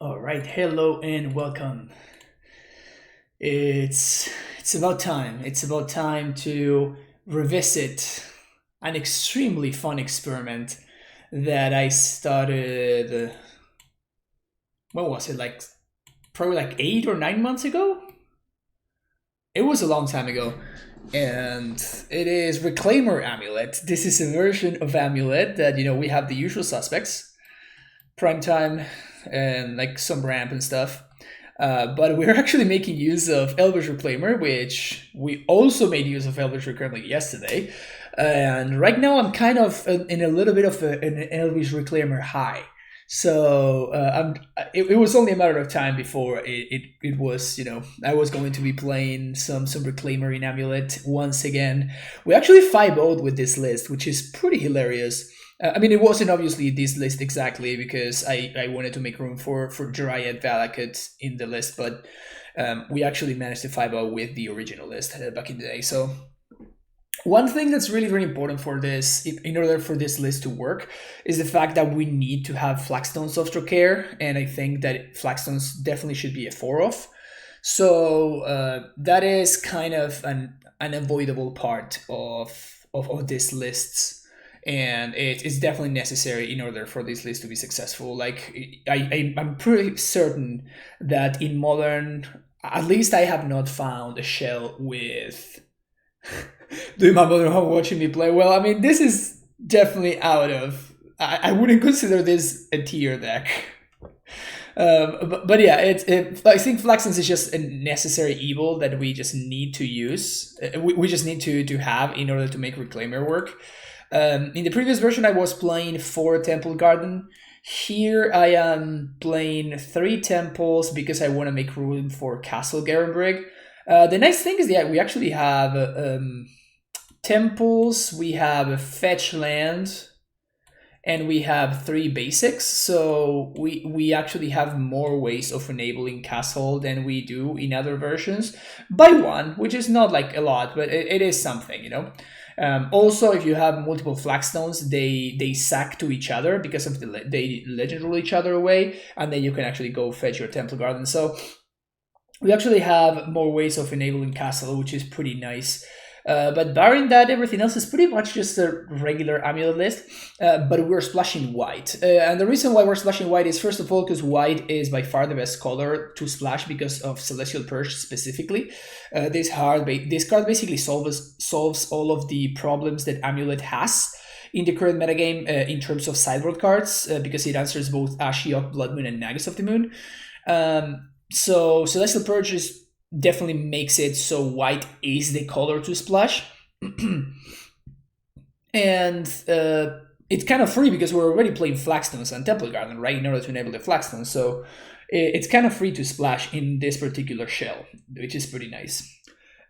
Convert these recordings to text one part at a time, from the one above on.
All right, hello and welcome. It's about time. It's about time to revisit an extremely fun experiment that I started. What was it like? Probably like 8 or 9 months ago. It was a long time ago, and it is Reclaimer Amulet. This is a version of Amulet that we have the usual suspects, primetime, and like some ramp and stuff. But we're actually making use of Elvish Reclaimer, which we also made use of Elvish Reclaimer yesterday. And right now I'm kind of in a little bit of an Elvish Reclaimer high. So it was only a matter of time before it was, I was going to be playing some Reclaimer in Amulet once again. We actually 5-0'd with this list, which is pretty hilarious. I mean, it wasn't obviously this list exactly because I wanted to make room for Dryad Valakut in the list, but we actually managed to 5-0 with the original list back in the day. So one thing that's really very important for this, in order for this list to work, is the fact that we need to have Flagstones of Care, and I think that Flagstones definitely should be a 4-off. So that is kind of an unavoidable part of this lists, and it's definitely necessary in order for this list to be successful. Like I'm pretty certain that in modern, at least I have not found a shell with doing my mother home watching me play. Well, I mean, this is definitely out of. I wouldn't consider this a tier deck. But yeah, I think Flaxens is just a necessary evil that we just need to use. We just need to have in order to make Reclaimer work. In the previous version, I was playing 4 Temple Garden. Here, I am playing 3 Temples because I want to make room for Castle Garenbrig. The nice thing is that we actually have temples, we have a fetch land, and we have 3 basics. So we actually have more ways of enabling castle than we do in other versions by 1, which is not like a lot, but it is something. Also, if you have multiple flagstones, they sack to each other because of they legend rule each other away, and then you can actually go fetch your temple garden. So we actually have more ways of enabling castle, which is pretty nice. But barring that, everything else is pretty much just a regular amulet list, but we're splashing white. And the reason why we're splashing white is, first of all, because white is by far the best color to splash because of Celestial Purge specifically. This card basically solves all of the problems that Amulet has in the current metagame in terms of sideboard cards, because it answers both Ashiok, Blood Moon, and Nagus of the Moon. So Celestial Purge definitely makes it so white is the color to splash. And it's kind of free because we're already playing Flagstones and Temple Garden, right, in order to enable the Flagstones. So it's kind of free to splash in this particular shell, which is pretty nice.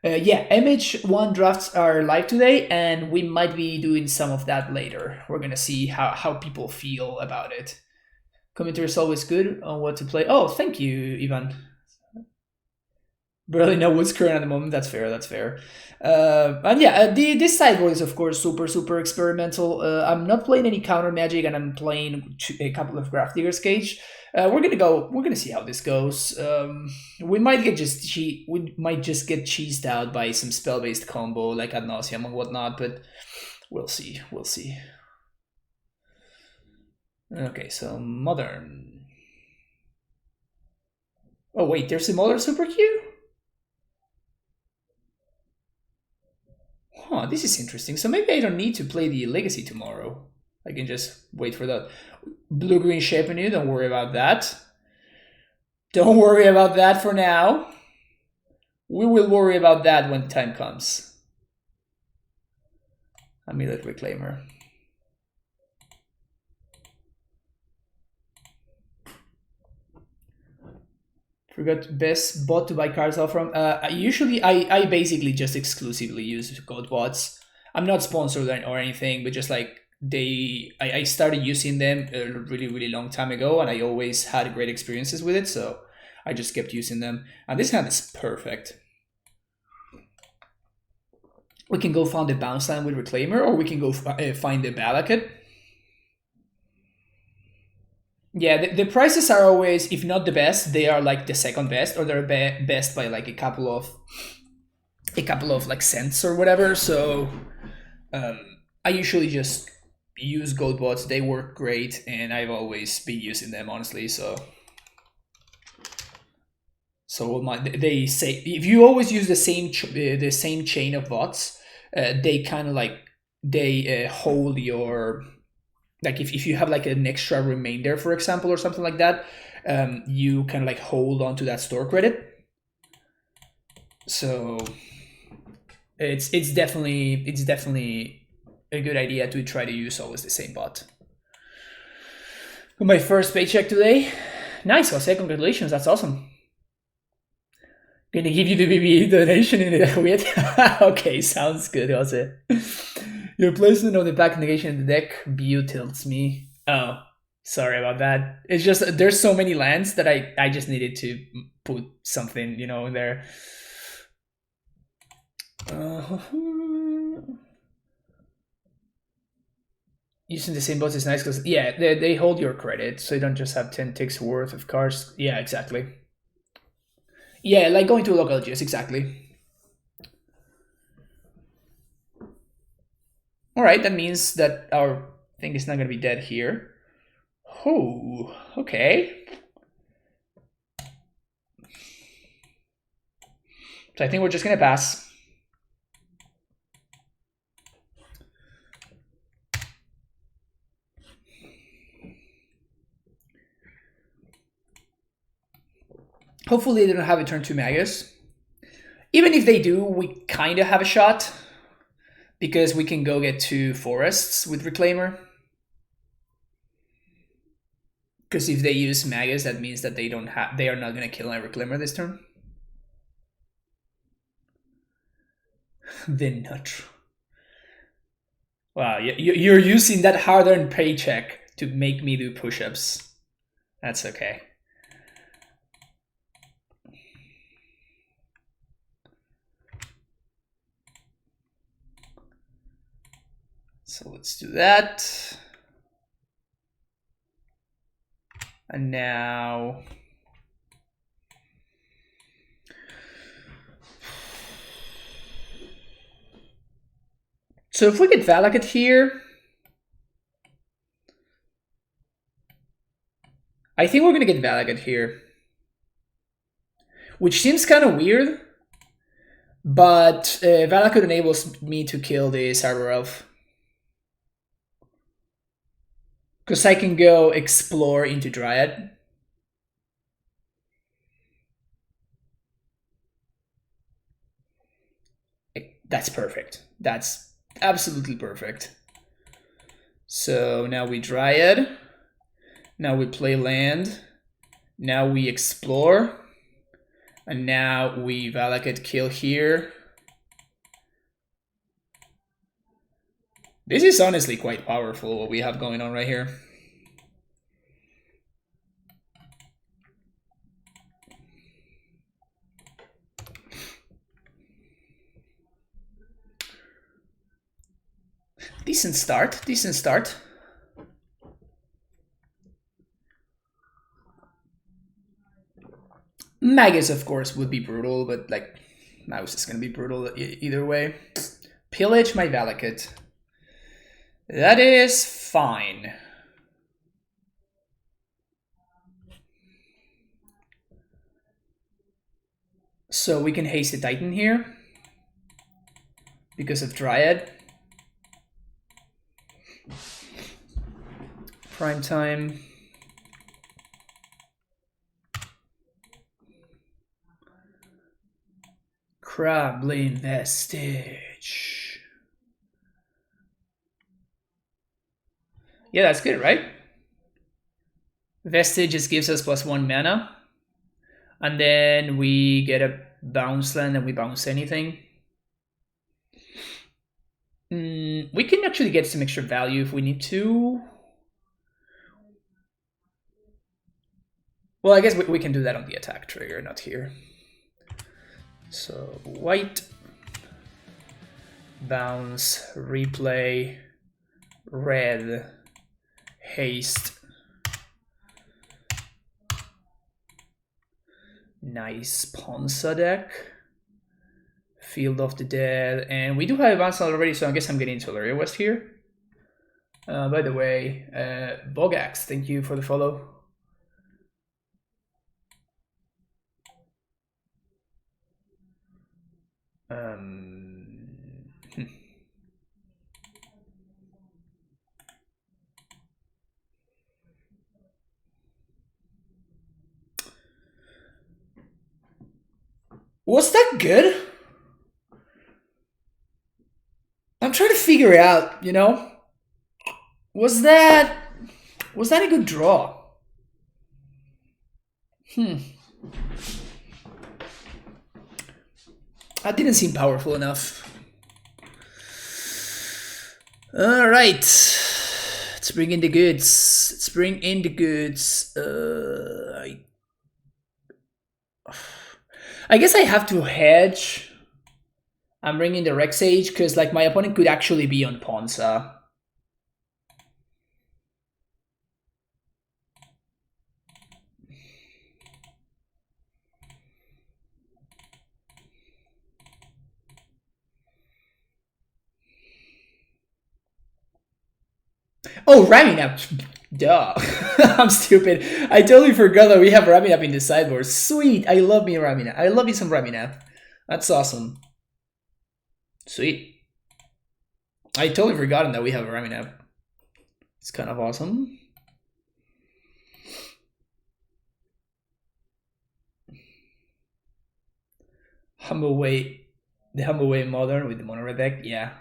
Yeah, MH1 drafts are live today, and we might be doing some of that later. We're going to see how people feel about it. Commentary is always good on what to play. Oh, thank you, Ivan. Barely know what's current at the moment. That's fair. That's fair. And yeah, this sideboard is of course super experimental. I'm not playing any counter magic, and I'm playing a couple of Grafdigger's Cage. We're gonna see how this goes. We might get just cheesed out by some spell based combo like Ad Nauseam and whatnot, but we'll see. We'll see. Okay, so modern. Oh wait, there's a modern super Q? Huh, this is interesting. So maybe I don't need to play the Legacy tomorrow. I can just wait for that. Blue-green shape on you, don't worry about that. Don't worry about that for now. We will worry about that when the time comes. Amulet Reclaimer. Forgot best bot to buy cards off from. Usually, I basically just exclusively use God bots. I'm not sponsored or anything, but just like I started using them a really long time ago, and I always had great experiences with it, so I just kept using them. And this hand is perfect. We can go find the bounce line with Reclaimer, or we can go find the Valakut. Yeah, the prices are always, if not the best, they are like the second best, or they're best by like a couple of like cents or whatever. So I usually just use Goatbots. They work great, and I've always been using them, honestly. So they say if you always use the same chain of bots, they kind of like they hold your, like if you have like an extra remainder, for example, or something like that, you can like hold on to that store credit. So it's definitely a good idea to try to use always the same bot. My first paycheck today. Nice, Jose, congratulations, that's awesome. Gonna give you the BB donation in the weird. Okay, sounds good, Jose. Your placement of the back negation in the deck view tilts me. Oh, sorry about that. It's just there's so many lands that I just needed to put something, in there. Using the same bots is nice because they hold your credit, so you don't just have 10 ticks worth of cards. Yeah, exactly. Yeah, like going to a local GS, exactly. All right, that means that our thing is not going to be dead here. Oh, okay. So I think we're just going to pass. Hopefully they don't have a turn 2 Magus. Even if they do, we kind of have a shot, because we can go get 2 forests with Reclaimer. Because if they use Magus, that means that they are not going to kill my Reclaimer this turn. The nut. Wow, you're using that hard-earned paycheck to make me do push-ups. That's okay. So let's do that. And now... So if we get Valakut here, I think we're going to get Valakut here. Which seems kind of weird, but Valakut enables me to kill the Cyber Elf. Because I can go explore into Dryad. That's perfect. That's absolutely perfect. So now we Dryad. Now we play land. Now we explore. And now we Valakut kill here. This is honestly quite powerful, what we have going on right here. Decent start, decent start. Magus, of course, would be brutal, but like, Mouse is gonna be brutal either way. Pillage my Valakut. That is fine. So we can haste the Titan here because of Dryad. Prime time. Crablin Vestige. Yeah, that's good, right? Vestige just gives us +1 mana. And then we get a bounce land and we bounce anything. We can actually get some extra value if we need to. Well, I guess we can do that on the attack trigger, not here. So white, bounce, replay, red, haste. Nice Ponza deck. Field of the Dead. And we do have advanced already, so I guess I'm getting into Laria West here. By the way, Bogax, thank you for the follow. Was that good? I'm trying to figure it out, you know? Was that a good draw? That didn't seem powerful enough. All right, let's bring in the goods. Let's bring in the goods. I guess I have to hedge. I'm bringing the Rex Age because like my opponent could actually be on Ponza. Oh, Raminap. Duh. I'm stupid. I totally forgot that we have Raminap in the sideboard. Sweet. I love me Raminap. I love me some Raminap. That's awesome. Sweet. I totally forgotten that we have a Raminap. It's kind of awesome. The Humble Way Modern with the mono red deck, yeah.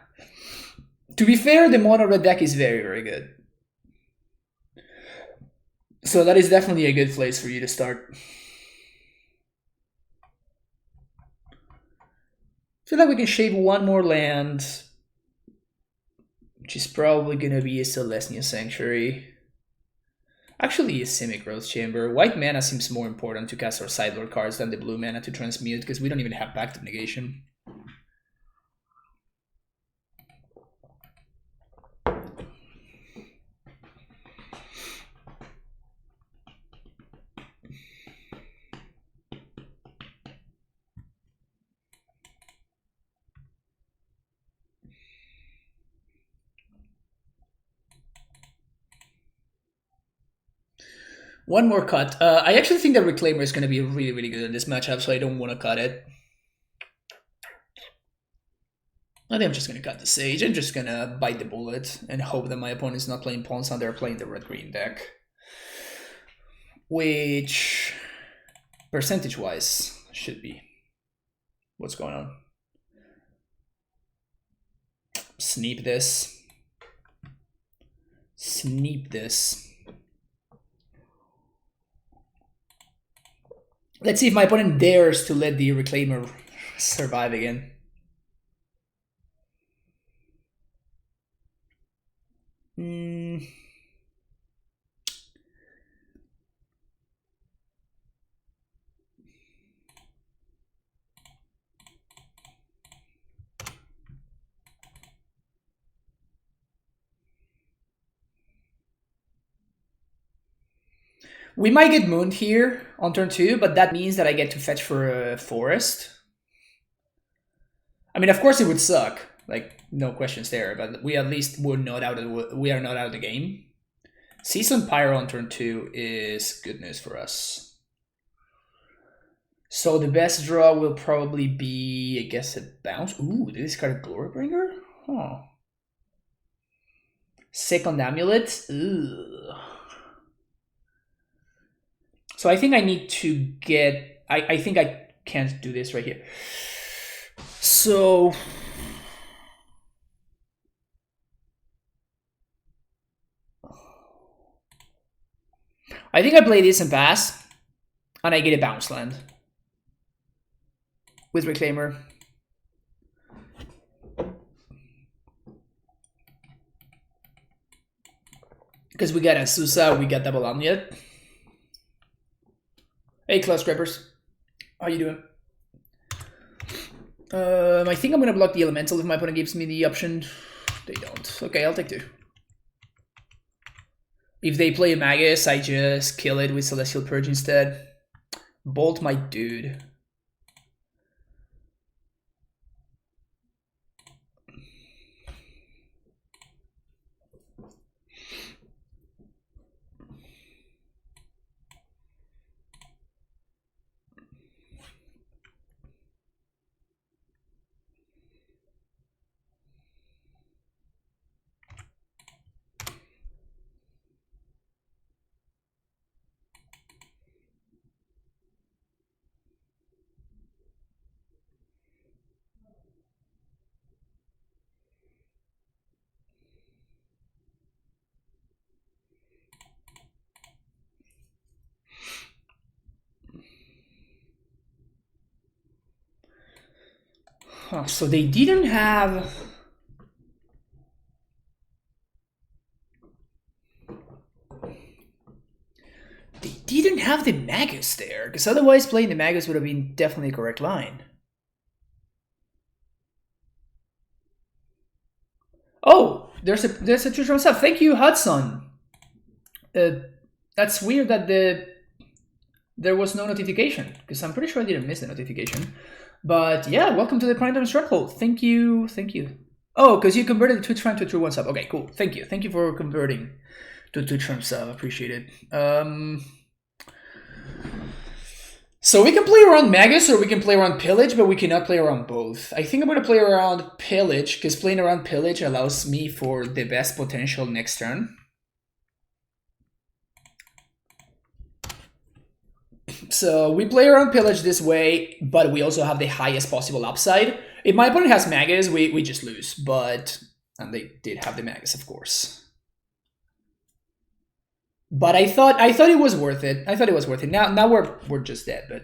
To be fair, the mono red deck is very, very good. So that is definitely a good place for you to start. I feel like we can shave one more land, which is probably gonna be a Celestia Sanctuary. Actually, a Simic Growth Chamber. White mana seems more important to cast our sideboard cards than the blue mana to transmute, because we don't even have Pact of Negation. One more cut. I actually think that Reclaimer is going to be really, really good in this matchup, so I don't want to cut it. I think I'm just going to cut the Sage. I'm just going to bite the bullet and hope that my opponent is not playing Ponza and they're playing the red-green deck. Which, percentage-wise, should be. What's going on? Sneep this. Sneep this. Let's see if my opponent dares to let the Reclaimer survive again. We might get mooned here on turn 2, but that means that I get to fetch for a forest. I mean, of course it would suck, like no questions there, but we at least we are not out of the game. Season Pyro on turn 2 is good news for us. So the best draw will probably be, I guess, a bounce. Ooh, did this card a Glorybringer? Huh. Second Amulet. Ugh. So I think I need to get... I think I can't do this right here. So... I think I play this and pass. And I get a bounce land. With Reclaimer. Because we got Azusa, we got double Amulet. Hey, Close Scrappers. How you doing? I think I'm going to block the Elemental if my opponent gives me the option. They don't. Okay, I'll take 2. If they play a Magus, I just kill it with Celestial Purge instead. Bolt my dude. Huh, so they didn't have... They didn't have the Magus there, because otherwise playing the Magus would have been definitely the correct line. Oh, there's a Tron sub. Thank you, Hudson. That's weird that there was no notification, because I'm pretty sure I didn't miss the notification. But yeah, welcome to the Prime Time Struggle. Thank you. Oh, because you converted the Twitch Prime to a true one sub. Okay, cool. Thank you for converting to Twitch Prime sub. Appreciate it. So we can play around Magus or we can play around Pillage, but we cannot play around both. I think I'm going to play around Pillage, because playing around Pillage allows me for the best potential next turn. So we play around Pillage this way, but we also have the highest possible upside. If my opponent has Magus, we just lose, but... And they did have the Magus, of course. But I thought it was worth it. Now we're just dead, but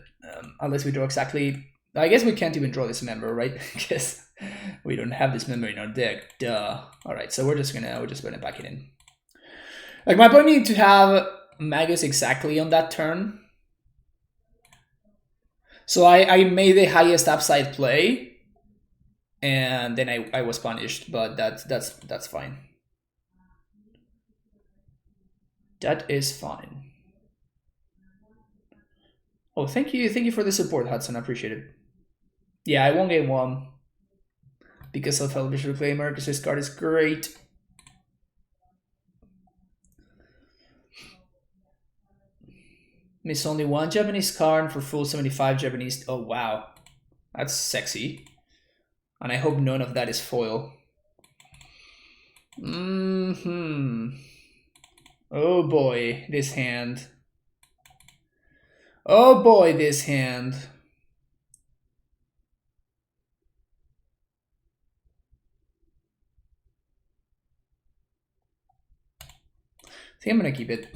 unless we draw exactly... I guess we can't even draw this member, right? Because we don't have this member in our deck. Duh. Alright, so we're just gonna back it in. Like, my opponent needed to have Magus exactly on that turn. So I made the highest upside play, and then I was punished, but that's fine. That is fine. Oh, thank you for the support, Hudson. I appreciate it. Yeah, I won game 1 because of Elvish Reclaimer, because this card is great. Miss only 1 Japanese card for full 75 Japanese. Oh, wow. That's sexy. And I hope none of that is foil. Oh boy, this hand. Oh boy, this hand. I think I'm gonna keep it.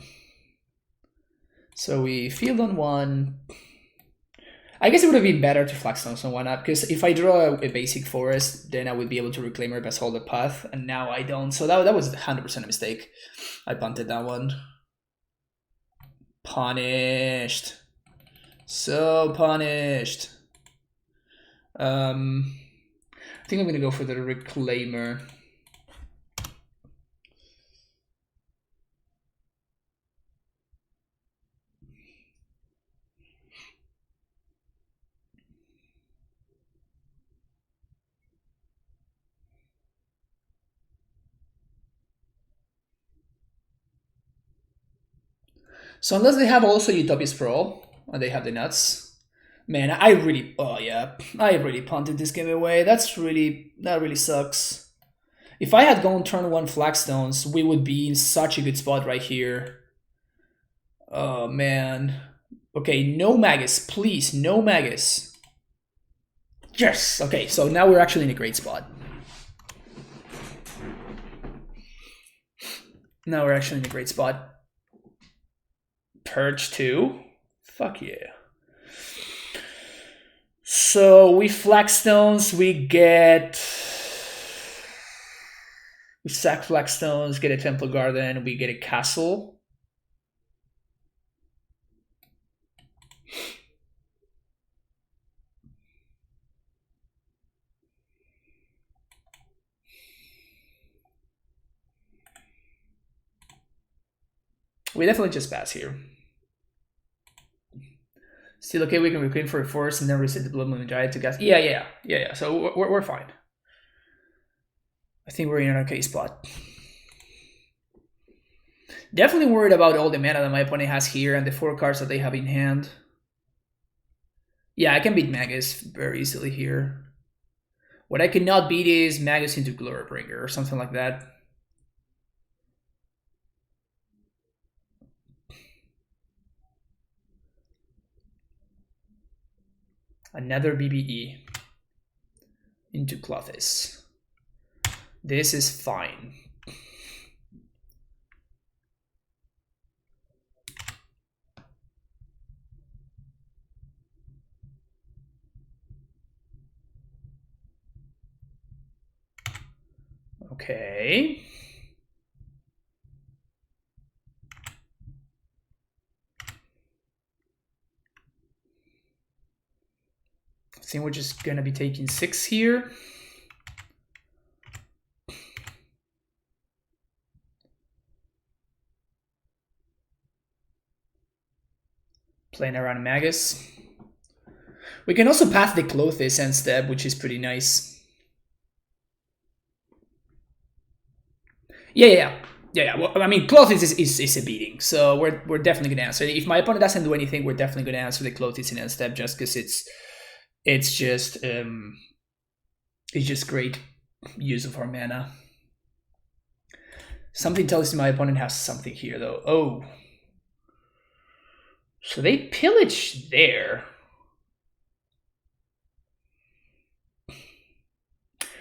So we field on 1. I guess it would have been better to Flagstones on 1 up, because if I draw a basic forest, then I would be able to Reclaimer Best Holder Path, and now I don't. So that was 100% a mistake. I punted that one. Punished. So punished. I think I'm gonna go for the Reclaimer. So unless they have also Utopia Sprawl, and they have the nuts, man, I really punted this game away. That really sucks. If I had gone turn 1 Flagstones, we would be in such a good spot right here. Oh man. Okay, no Magus, please, no Magus. Yes! Okay, so now we're actually in a great spot. Purge 2? Fuck yeah. So we Flagstones, we sack Flagstones, get a Temple Garden, we get a castle. We definitely just pass here. Still okay, we can reclaim for a force and then reset the Blood Moon Giant to cast. Yeah. So we're fine. I think we're in an okay spot. Definitely worried about all the mana that my opponent has here and the 4 cards that they have in hand. Yeah, I can beat Magus very easily here. What I cannot beat is Magus into Glorybringer or something like that. Another BBE into Clothes. This is fine. Okay. I think we're just gonna be taking 6 here. Playing around Magus. We can also path the Clothes and step, which is pretty nice. Yeah. Well, I mean, Clothes is a beating, so we're definitely gonna answer. If my opponent doesn't do anything, we're definitely gonna answer the Clothes in end step, just because it's just great use of our mana. Something tells me my opponent has something here, though. Oh, so they pillage there.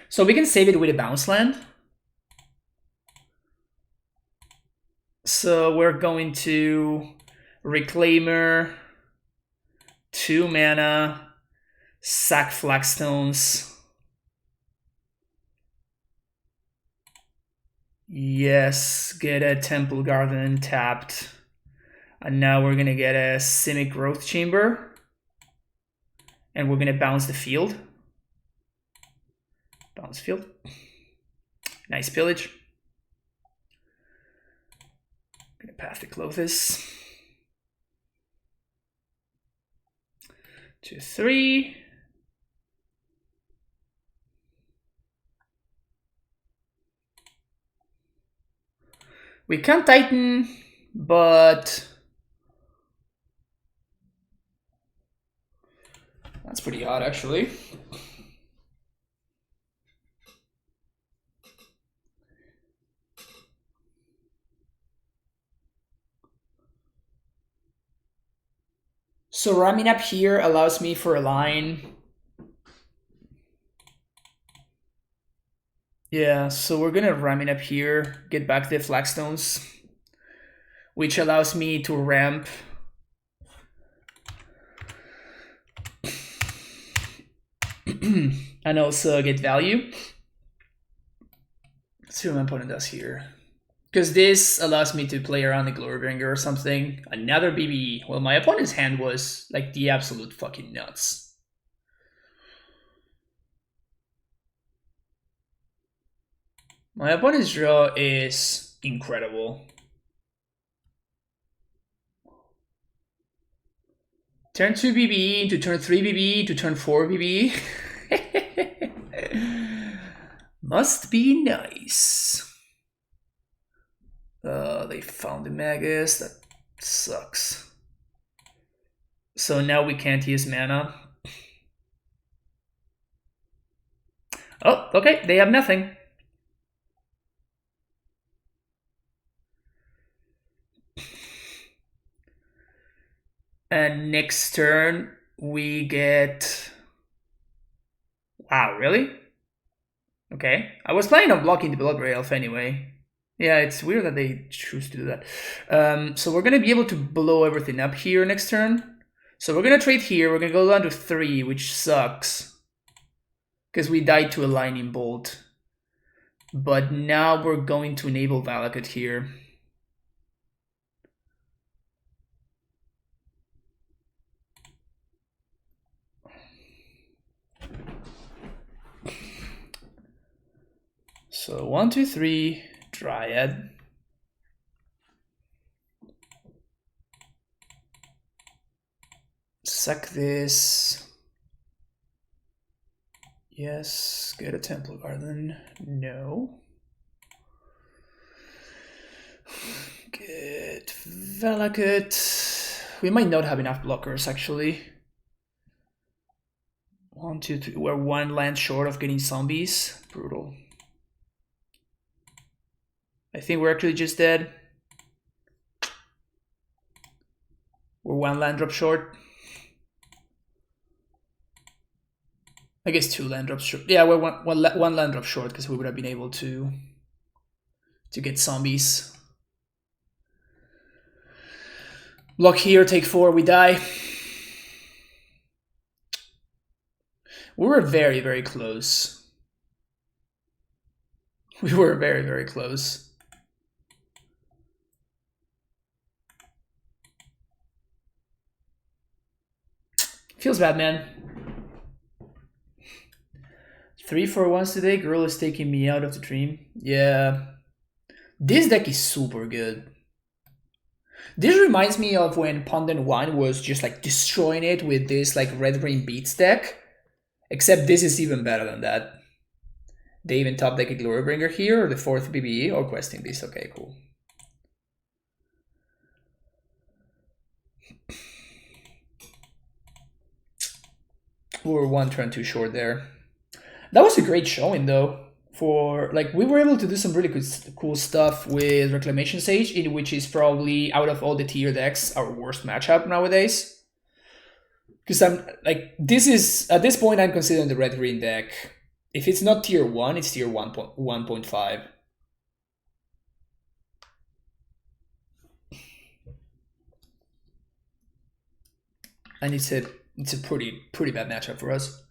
So we can save it with a bounce land. So we're going to Reclaimer, 2 mana, sack Flagstones. Yes, get a Temple Garden tapped. And now we're gonna get a Simic Growth Chamber. And we're gonna bounce the field. Bounce field. Nice pillage. Gonna path the Clothes. 2, 3. We can't Titan, but that's pretty hot, actually. So ramming up here allows me for a line. Yeah, so we're gonna ram it up here, get back the Flagstones, which allows me to ramp and also get value. Let's see what my opponent does here. Because this allows me to play around the Glorybringer or something. Another BBE. Well, my opponent's hand was like the absolute fucking nuts. My opponent's draw is incredible. Turn 2 BBE into turn 3 BBE to turn 4 BBE. Must be nice. They found the Magus. That sucks. So now we can't use mana. Oh, okay. They have nothing. And next turn we get... Wow, really? Okay. I was planning on blocking the Blood Elf anyway. Yeah, it's weird that they choose to do that. So we're going to be able to blow everything up here next turn. So we're going to trade here. We're going to go down to 3, which sucks. Because we died to a Lightning Bolt. But now we're going to enable Valakut here. So 1, 2, 3, Dryad. Sack this. Yes, get a Temple Garden. No. Get Valakut. We might not have enough blockers actually. 1, 2, 3. We're 1 land short of getting zombies. Brutal. I think we're actually just dead. We're 1 land drop short. I guess 2 land drops short. Yeah, we're one land drop short because we would have been able to get zombies. Block here, take 4, we die. We were very, very close. We were very, very close. Feels bad, man. 3 for once today. Girl is taking me out of the dream. Yeah. This deck is super good. This reminds me of when Pondent 1 was just like destroying it with this like Red Rain Beats deck. Except this is even better than that. They even top deck a Glorybringer here, or the 4th BBE, or Questing Beast. Okay, cool. We were 1 turn too short there. That was a great showing though. For like, we were able to do some really cool stuff with Reclamation Sage, in which is probably out of all the tier decks our worst matchup nowadays. Because I'm like, this is at this point I'm considering the red green deck. If it's not tier 1, it's tier 1.5. And it's a pretty bad matchup for us.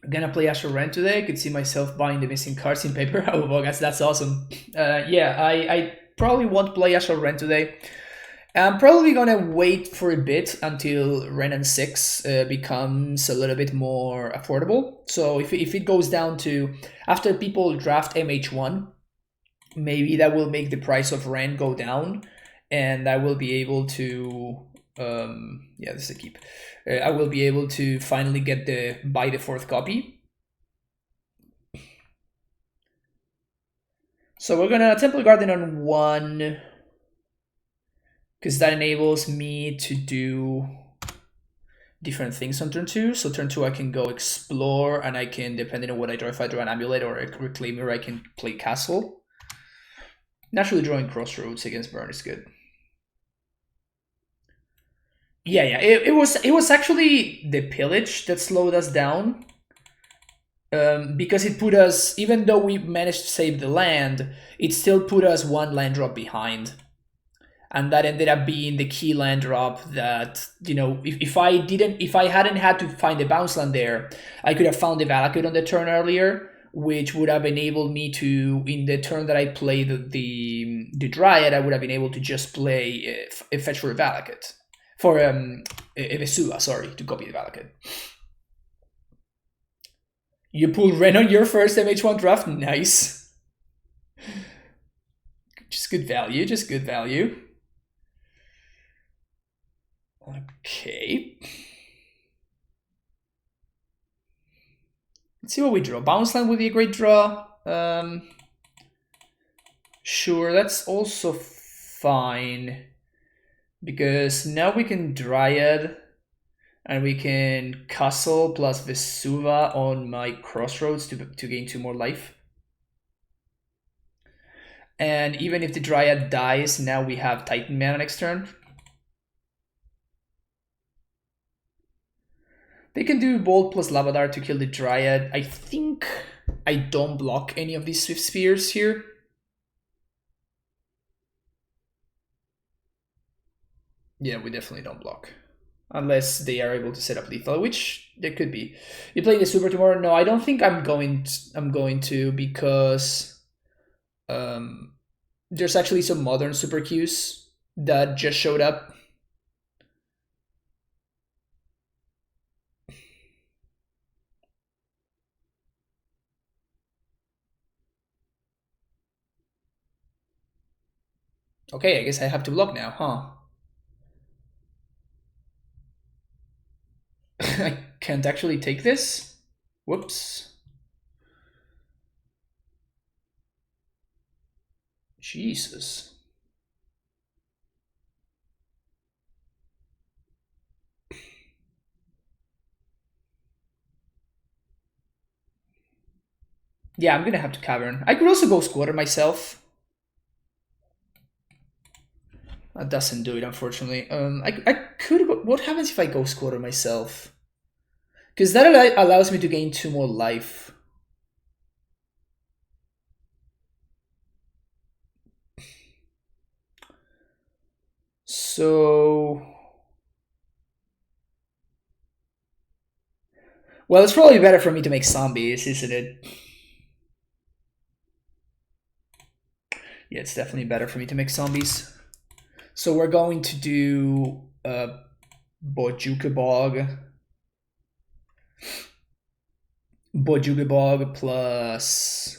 I'm gonna play Astral Rent today. I could see myself buying the missing cards in paper. Oh, Bogas, that's awesome. Yeah, I probably won't play Astral Rent today. I'm probably gonna wait for a bit until Ren and 6 becomes a little bit more affordable. So if it goes down to after people draft MH1, maybe that will make the price of Ren go down, and I will be able to yeah, this is a keep. I will be able to finally get buy the 4th copy. So we're gonna Temple Garden on 1, because that enables me to do different things on turn 2. So turn 2 I can go explore, and I can, depending on what I draw, if I draw an Amulet or a Reclaimer, I can play Castle. Naturally drawing Crossroads against Burn is good. Yeah, it was actually the pillage that slowed us down, because it put us, even though we managed to save the land, it still put us 1 land drop behind, and that ended up being the key land drop that, you know, if I hadn't had to find the bounce land there, I could have found the Valakut on the turn earlier, which would have enabled me to, in the turn that I played the Dryad, I would have been able to just play a fetch for a Valakut. For a Vesuva, sorry, to copy the Valakut. You pulled Ren on your first MH1 draft? Nice. Just good value, just good value. Okay. Let's see what we draw. Bounce Land would be a great draw. Sure, that's also fine. Because now we can Dryad, and we can Castle plus Vesuva on my Crossroads to gain 2 more life. And even if the Dryad dies, now we have Titan Mana next turn. They can do Bolt plus Lavadar to kill the Dryad. I think I don't block any of these Swift Spears here. Yeah, we definitely don't block. Unless they are able to set up lethal, which there could be. You playing the Super tomorrow? No, I don't think I'm going to, because there's actually some modern Super Qs that just showed up. Okay, I guess I have to block now, huh? I can't actually take this. Whoops. Jesus. Yeah, I'm gonna have to cavern. I could also go squatter myself. That doesn't do it, unfortunately. I could go, what happens if I go squatter myself? Because that allows me to gain 2 more life. So... Well, it's probably better for me to make zombies, isn't it? Yeah, it's definitely better for me to make zombies. So we're going to do Bojuka Bog plus...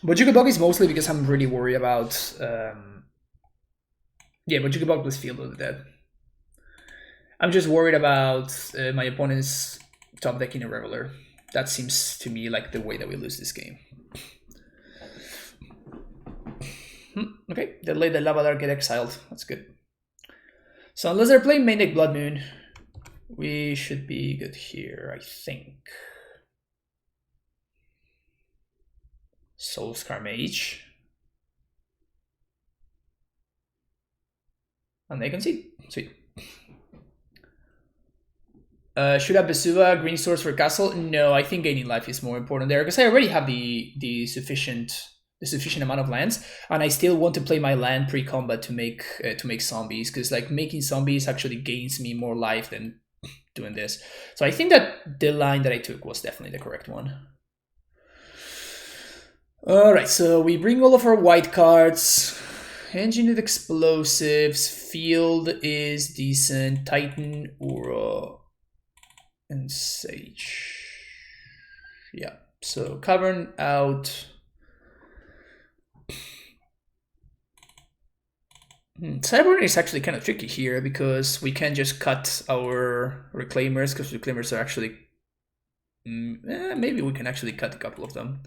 Bojuka Bog is mostly because I'm really worried about... yeah, Bojuka Bog plus Field of the Dead. I'm just worried about my opponent's top decking a Reveler. That seems to me like the way that we lose this game. Okay, they let the Lava Dart get exiled. That's good. So unless they're playing main deck Blood Moon, we should be good here, I think. Soulscar Mage. And they concede. Sweet. Should I Basuva green source for castle? No, I think gaining life is more important there because I already have the sufficient amount of lands, and I still want to play my land pre-combat to make zombies, because like making zombies actually gains me more life than doing this. So I think that the line that I took was definitely the correct one. All right, so we bring all of our white cards. Engineered explosives. Field is decent. Titan, Aura, and Sage. Yeah, so Cavern out. Cyber is actually kind of tricky here because we can just cut our Reclaimers, because Reclaimers are actually... maybe we can actually cut a couple of them.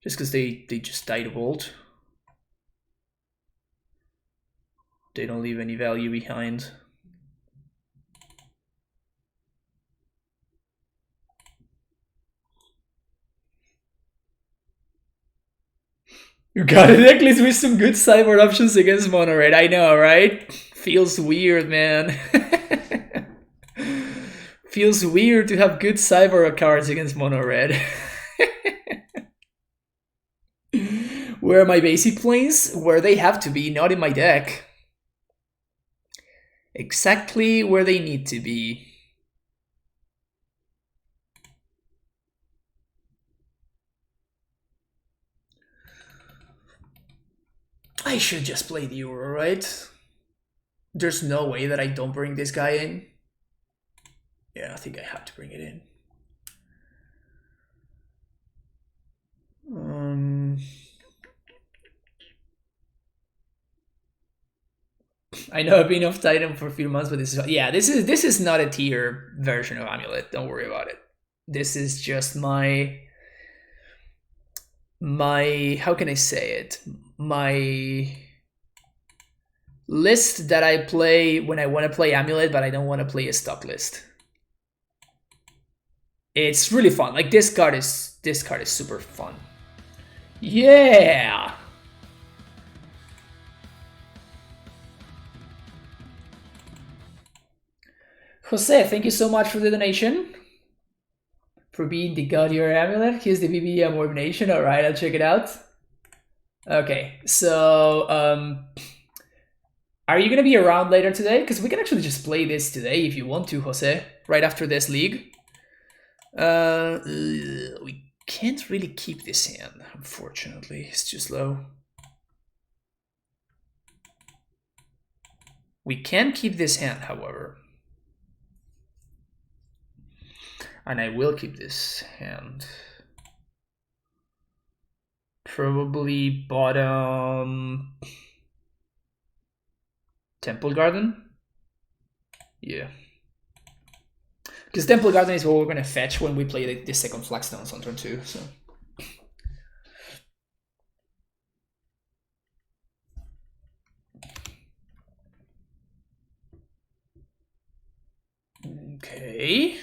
Just because they just die to Volt. They don't leave any value behind. You got a necklace with some good cyber options against Mono Red. I know, right? Feels weird, man. Feels weird to have good cyber cards against Mono Red. Where are my basic planes? Where they have to be, not in my deck. Exactly where they need to be. I should just play the Euro, right? There's no way that I don't bring this guy in. Yeah, I think I have to bring it in. I know I've been off Titan for a few months, but this is not a tier version of Amulet. Don't worry about it. This is just my how can I say it? My list that I play when I want to play Amulet, but I don't want to play a stock list. It's really fun. Like this card is super fun. Yeah. Jose, thank you so much for the donation. For being the god of your amulet. Here's the BB Amorb Nation. Alright, I'll check it out. Okay, so are you gonna be around later today? Because we can actually just play this today if you want to, Jose. Right after this league. We can't really keep this hand, unfortunately. It's too slow. We can keep this hand, however. And I will keep this hand. Probably bottom Temple Garden. Yeah. Because Temple Garden is what we're going to fetch when we play the second Flagstones on turn 2. So. Okay.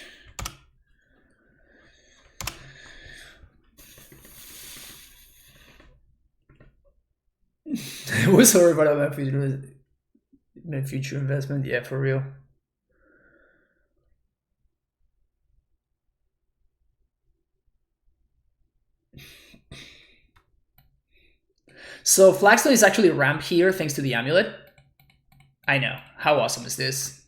I was sorry about my future investment. Yeah, for real. So Flagstone is actually ramp here thanks to the amulet. I know. How awesome is this?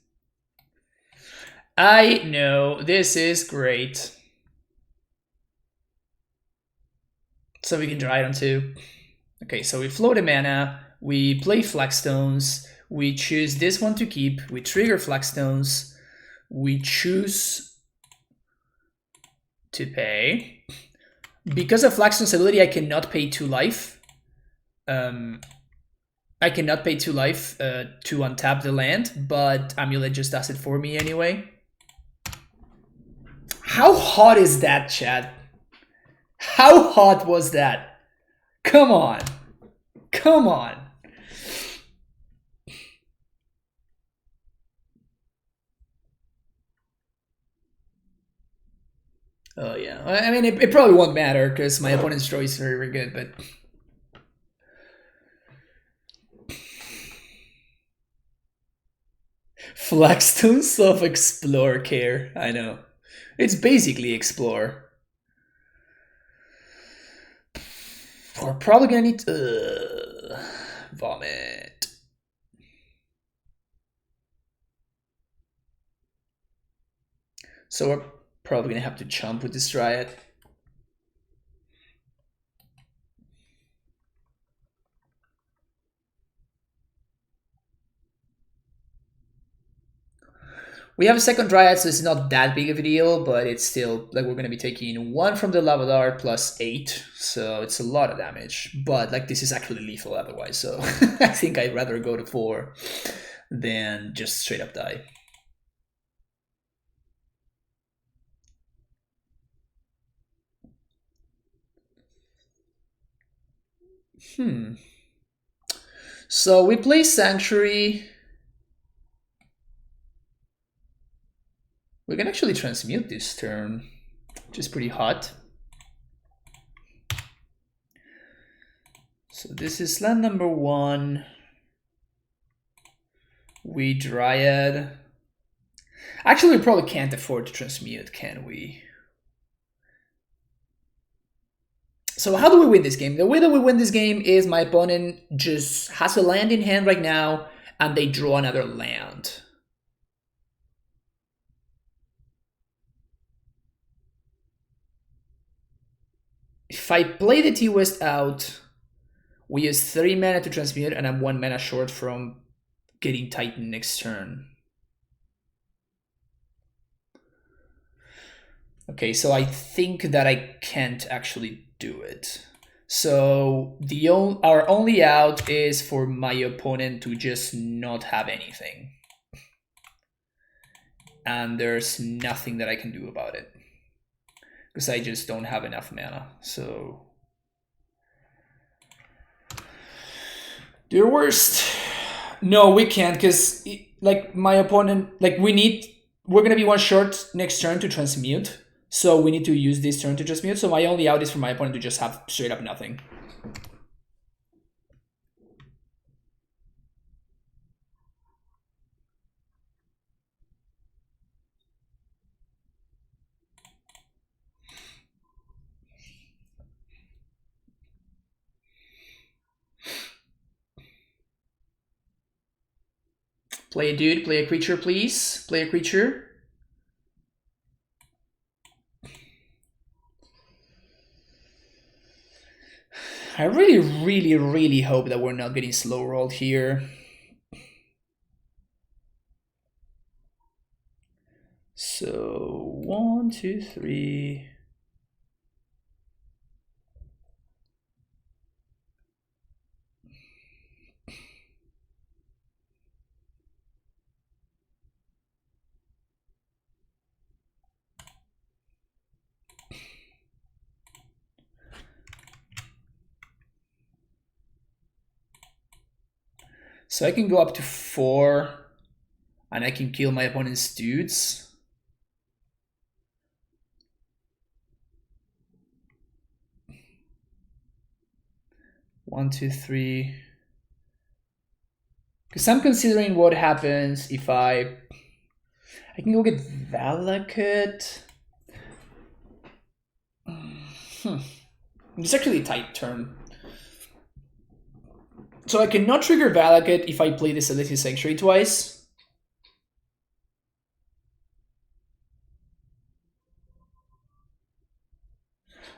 I know. This is great. So we can draw it on 2. Okay, so we float a mana, we play Flagstones, we choose this one to keep, we trigger Flagstones, we choose to pay. Because of Flagstone's ability, I cannot pay 2 life. I cannot pay 2 life to untap the land, but Amulet just does it for me anyway. How hot is that, chat? How hot was that? Come on. Come on. Oh, yeah. I mean, it probably won't matter because my opponent's draw is very, very good, but... Flagstones of Explore Care. I know. It's basically Explore. We're probably gonna need vomit. So we're probably gonna have to chump with this Dryad. We have a second Dryad, so it's not that big of a deal, but it's still, like, we're going to be taking 1 from the Lavadar plus 8, so it's a lot of damage. But, like, this is actually lethal otherwise, so I think I'd rather go to 4 than just straight up die. So we play Sanctuary. We can actually transmute this turn, which is pretty hot. So this is land number 1. We Dryad. Actually, we probably can't afford to transmute, can we? So how do we win this game? The way that we win this game is my opponent just has a land in hand right now, and they draw another land. If I play the T-West out, we use 3 mana to transmute, and I'm 1 mana short from getting Titan next turn. Okay, so I think that I can't actually do it. So our only out is for my opponent to just not have anything. And there's nothing that I can do about it. Because I just don't have enough mana, so... Dear worst. No, we can't, because, like, my opponent... Like, we're gonna be 1 short next turn to transmute. So we need to use this turn to transmute. So my only out is for my opponent to just have straight up nothing. Play a dude, play a creature, please. Play a creature. I really, really, really hope that we're not getting slow rolled here. So 1, 2, 3. So I can go up to 4, and I can kill my opponent's dudes. One, two, three. Because I'm considering what happens if I can go get Valakut. It's actually a tight turn. So I cannot trigger Valakut if I play this Elysian Sanctuary twice.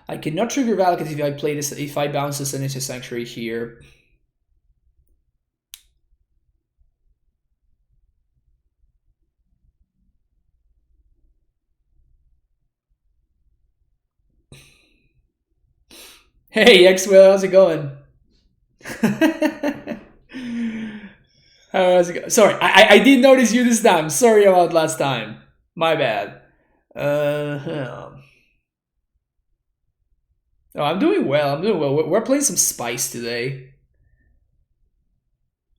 I cannot trigger Valakut if I play this, if I bounce this Elysian Sanctuary here. Hey, Xwell, how's it going? How's it going? Sorry, I did notice you this time. Sorry about last time. My bad. Oh, I'm doing well. I'm doing well. We're playing some Spice today.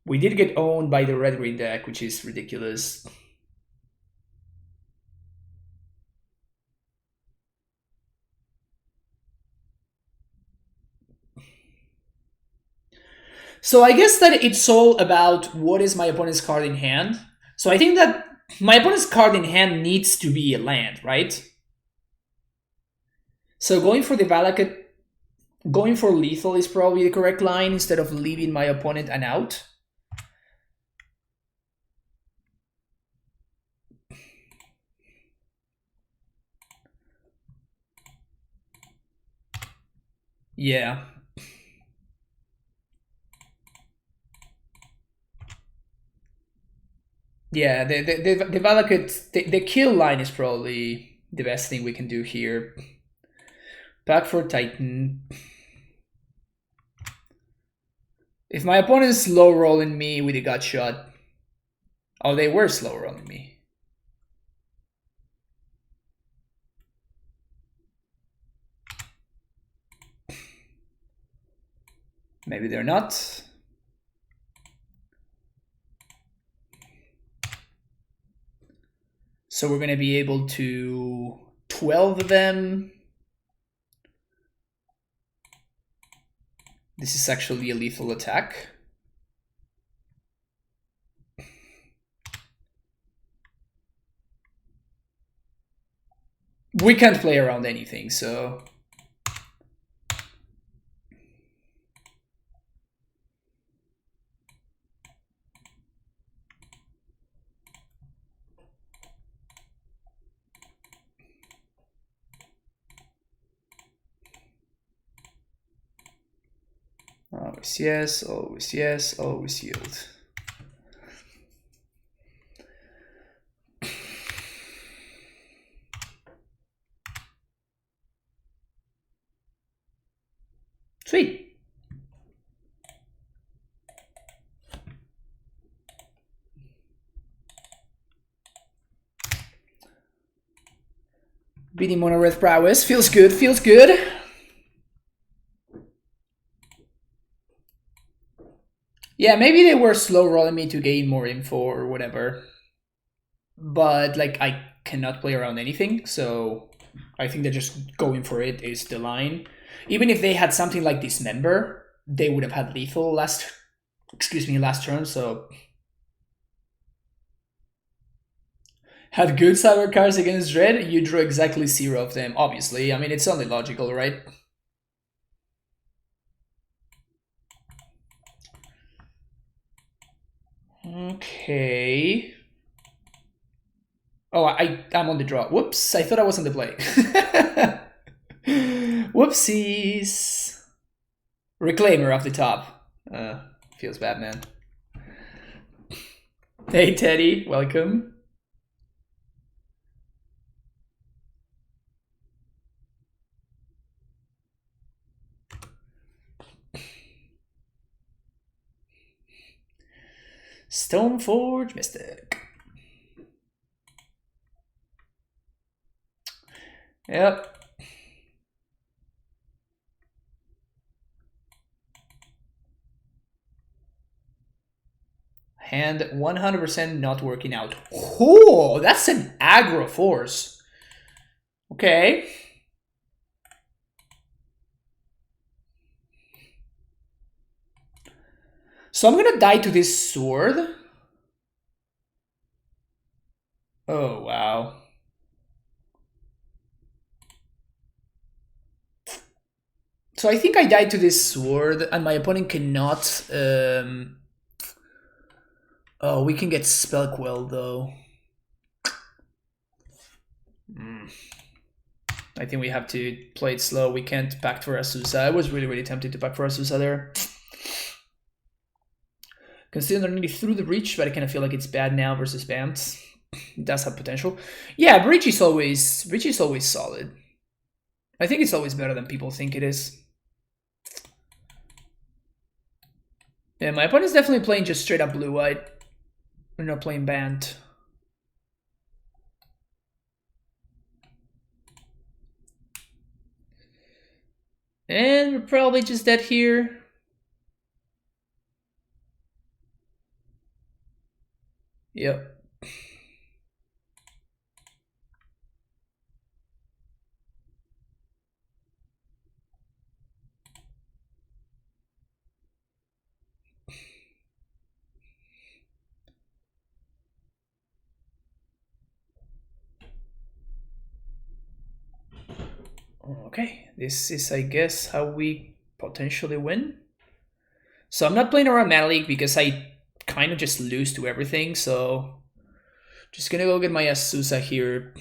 We did get owned by the red-green deck, which is ridiculous. So I guess that it's all about what is my opponent's card in hand. So I think that my opponent's card in hand needs to be a land, right? So going for the Valakut, going for lethal is probably the correct line instead of leaving my opponent an out. Yeah. Yeah, the Valakut, the kill line is probably the best thing we can do here. Back for Titan. If my opponent's slow rolling me with a gut shot. Oh, they were slow rolling me. Maybe they're not. So we're going to be able to 12 them. This is actually a lethal attack. We can't play around anything, so... Always yes, always yes, always yield. Sweet. Beating mono red prowess feels good, feels good. Yeah, maybe they were slow rolling me to gain more info or whatever. But like I cannot play around anything, so I think that just going for it is the line. Even if they had something like Dismember, they would have had lethal last turn, so had good cyber cards against red, you drew exactly 0 of them, obviously. I mean, it's only logical, right? Okay. Oh, I'm on the draw. Whoops, I thought I was on the play. Whoopsies. Reclaimer off the top. Feels bad, man. Hey, Teddy, welcome. Stoneforge Mystic. Yep. hand 100% not working out. Oh, that's an aggro force. Okay. So I'm gonna die to this sword. Oh, wow. So I think I died to this sword, and my opponent cannot... Oh, we can get Spell Quell, though. I think we have to play it slow. We can't pact for Azusa. I was really, really tempted to pact for Azusa there. Considering nearly through the breach, but I kind of feel like it's bad now versus Bant. It does have potential. Yeah, breach is always solid. I think it's always better than people think it is. Yeah, my opponent's definitely playing just straight up blue-white. We're not playing Bant. And we're probably just dead here. Yep. Okay, this is, I guess, how we potentially win. So I'm not playing around Mana League because I kind of just lose to everything, so just gonna go get my Azusa here.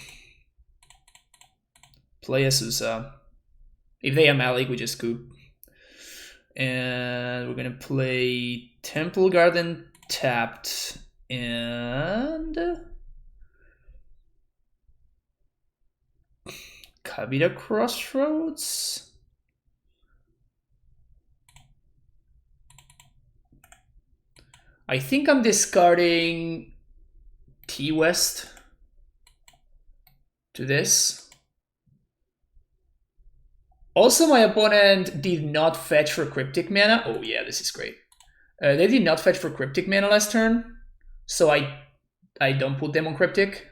Play Azusa. If they have Mana League, we just scoop. And we're gonna play Temple Garden tapped and Kabita Crossroads. I think I'm discarding T-West to this. Also, my opponent did not fetch for Cryptic Mana. Oh yeah, this is great. They did not fetch for Cryptic Mana last turn, so I don't put them on Cryptic.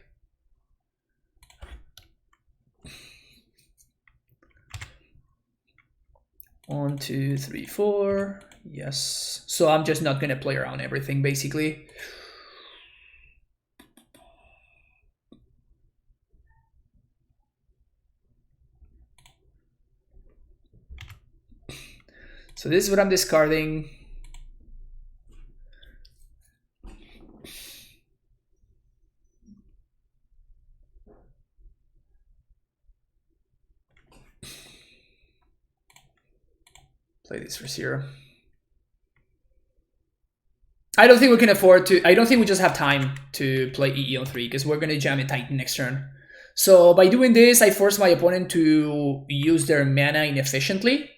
One, two, three, four. Yes. So I'm just not gonna play around everything, basically. So this is what I'm discarding. Play this for 0. I don't think we can afford to... I don't think we just have time to play EE on 3 because we're going to jam in Titan next turn. So by doing this, I force my opponent to use their mana inefficiently.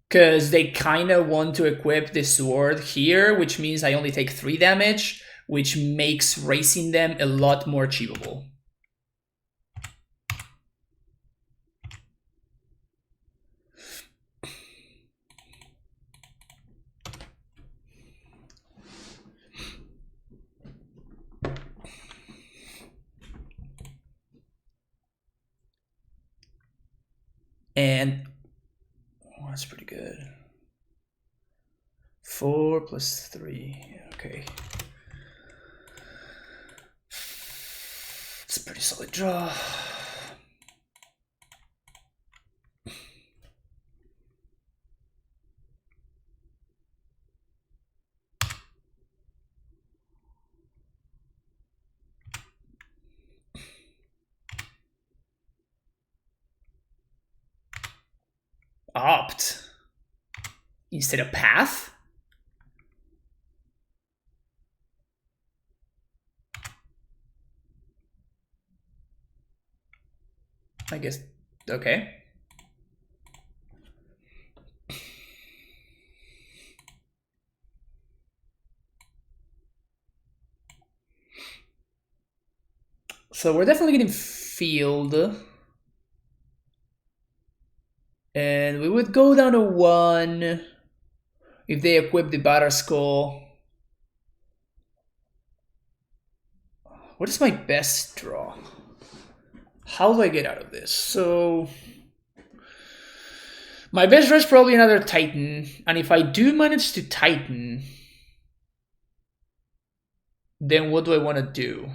Because they kind of want to equip the sword here, which means I only take 3 damage, which makes racing them a lot more achievable. And oh, that's pretty good. 4 plus 3. Okay. It's a pretty solid draw. Opt instead of path. I guess, okay. So we're definitely getting field. And we would go down to 1 if they equip the Batterskull. What is my best draw? How do I get out of this? So my best draw is probably another Titan, and if I do manage to Titan, then what do I want to do?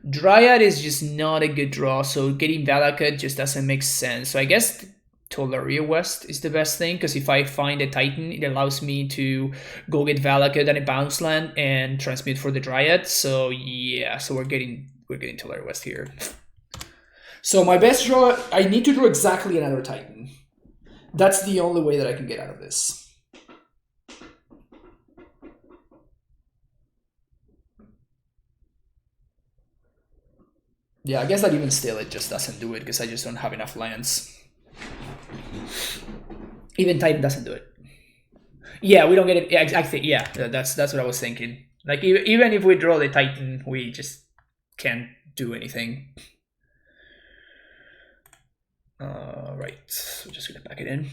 Dryad is just not a good draw, so getting Valakut just doesn't make sense. So I guess Tolaria West is the best thing, because if I find a Titan, it allows me to go get Valakut and a bounce land and transmute for the Dryad. So yeah, so we're getting Tolaria West here. So my best draw, I need to draw exactly another Titan. That's the only way that I can get out of this. Yeah, I guess that even still it just doesn't do it because I just don't have enough lands. Even Titan doesn't do it. Yeah, we don't get it. Yeah, exactly. Yeah, that's what I was thinking. Like even if we draw the Titan, we just can't do anything. Right, so just gonna pack it in.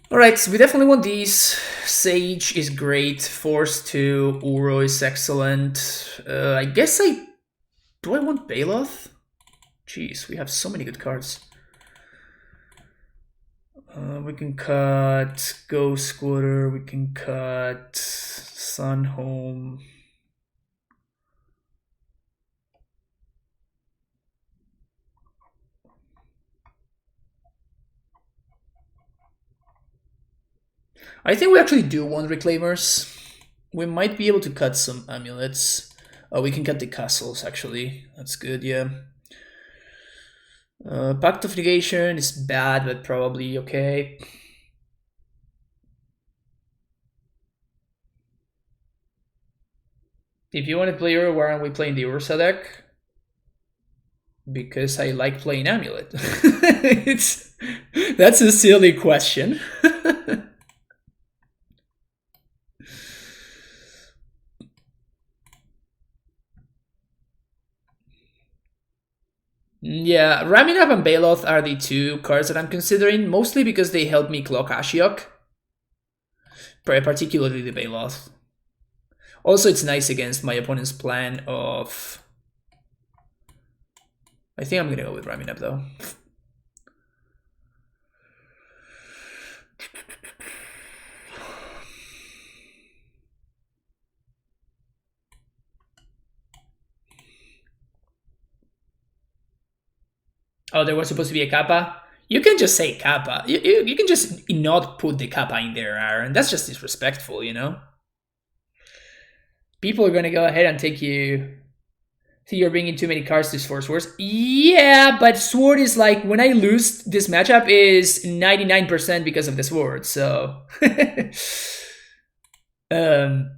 All right, so we definitely want these. Sage is great. Force 2, Uro is excellent. I guess do I want Baloth? Jeez, we have so many good cards. We can cut Ghost Squatter. We can cut Sunhome. I think we actually do want Reclaimers. We might be able to cut some amulets. Oh, we can cut the castles, actually. That's good, yeah. Pact of Negation is bad, but probably okay. If you want to play Uro, why aren't we playing the Ursa deck? Because I like playing Amulet. That's a silly question. Yeah, Raminab and Baloth are the two cards that I'm considering, mostly because they help me clock Ashiok. Particularly the Baloth. Also, it's nice against my opponent's plan of... I think I'm gonna go with Raminab though. Oh, there was supposed to be a Kappa? You can just say Kappa. You can just not put the Kappa in there, Aaron. That's just disrespectful, you know? People are gonna go ahead and take you... think you're bringing too many cards to Sword Wars. Yeah, but Sword is like... when I lose, this matchup is 99% because of the Sword, so... I'm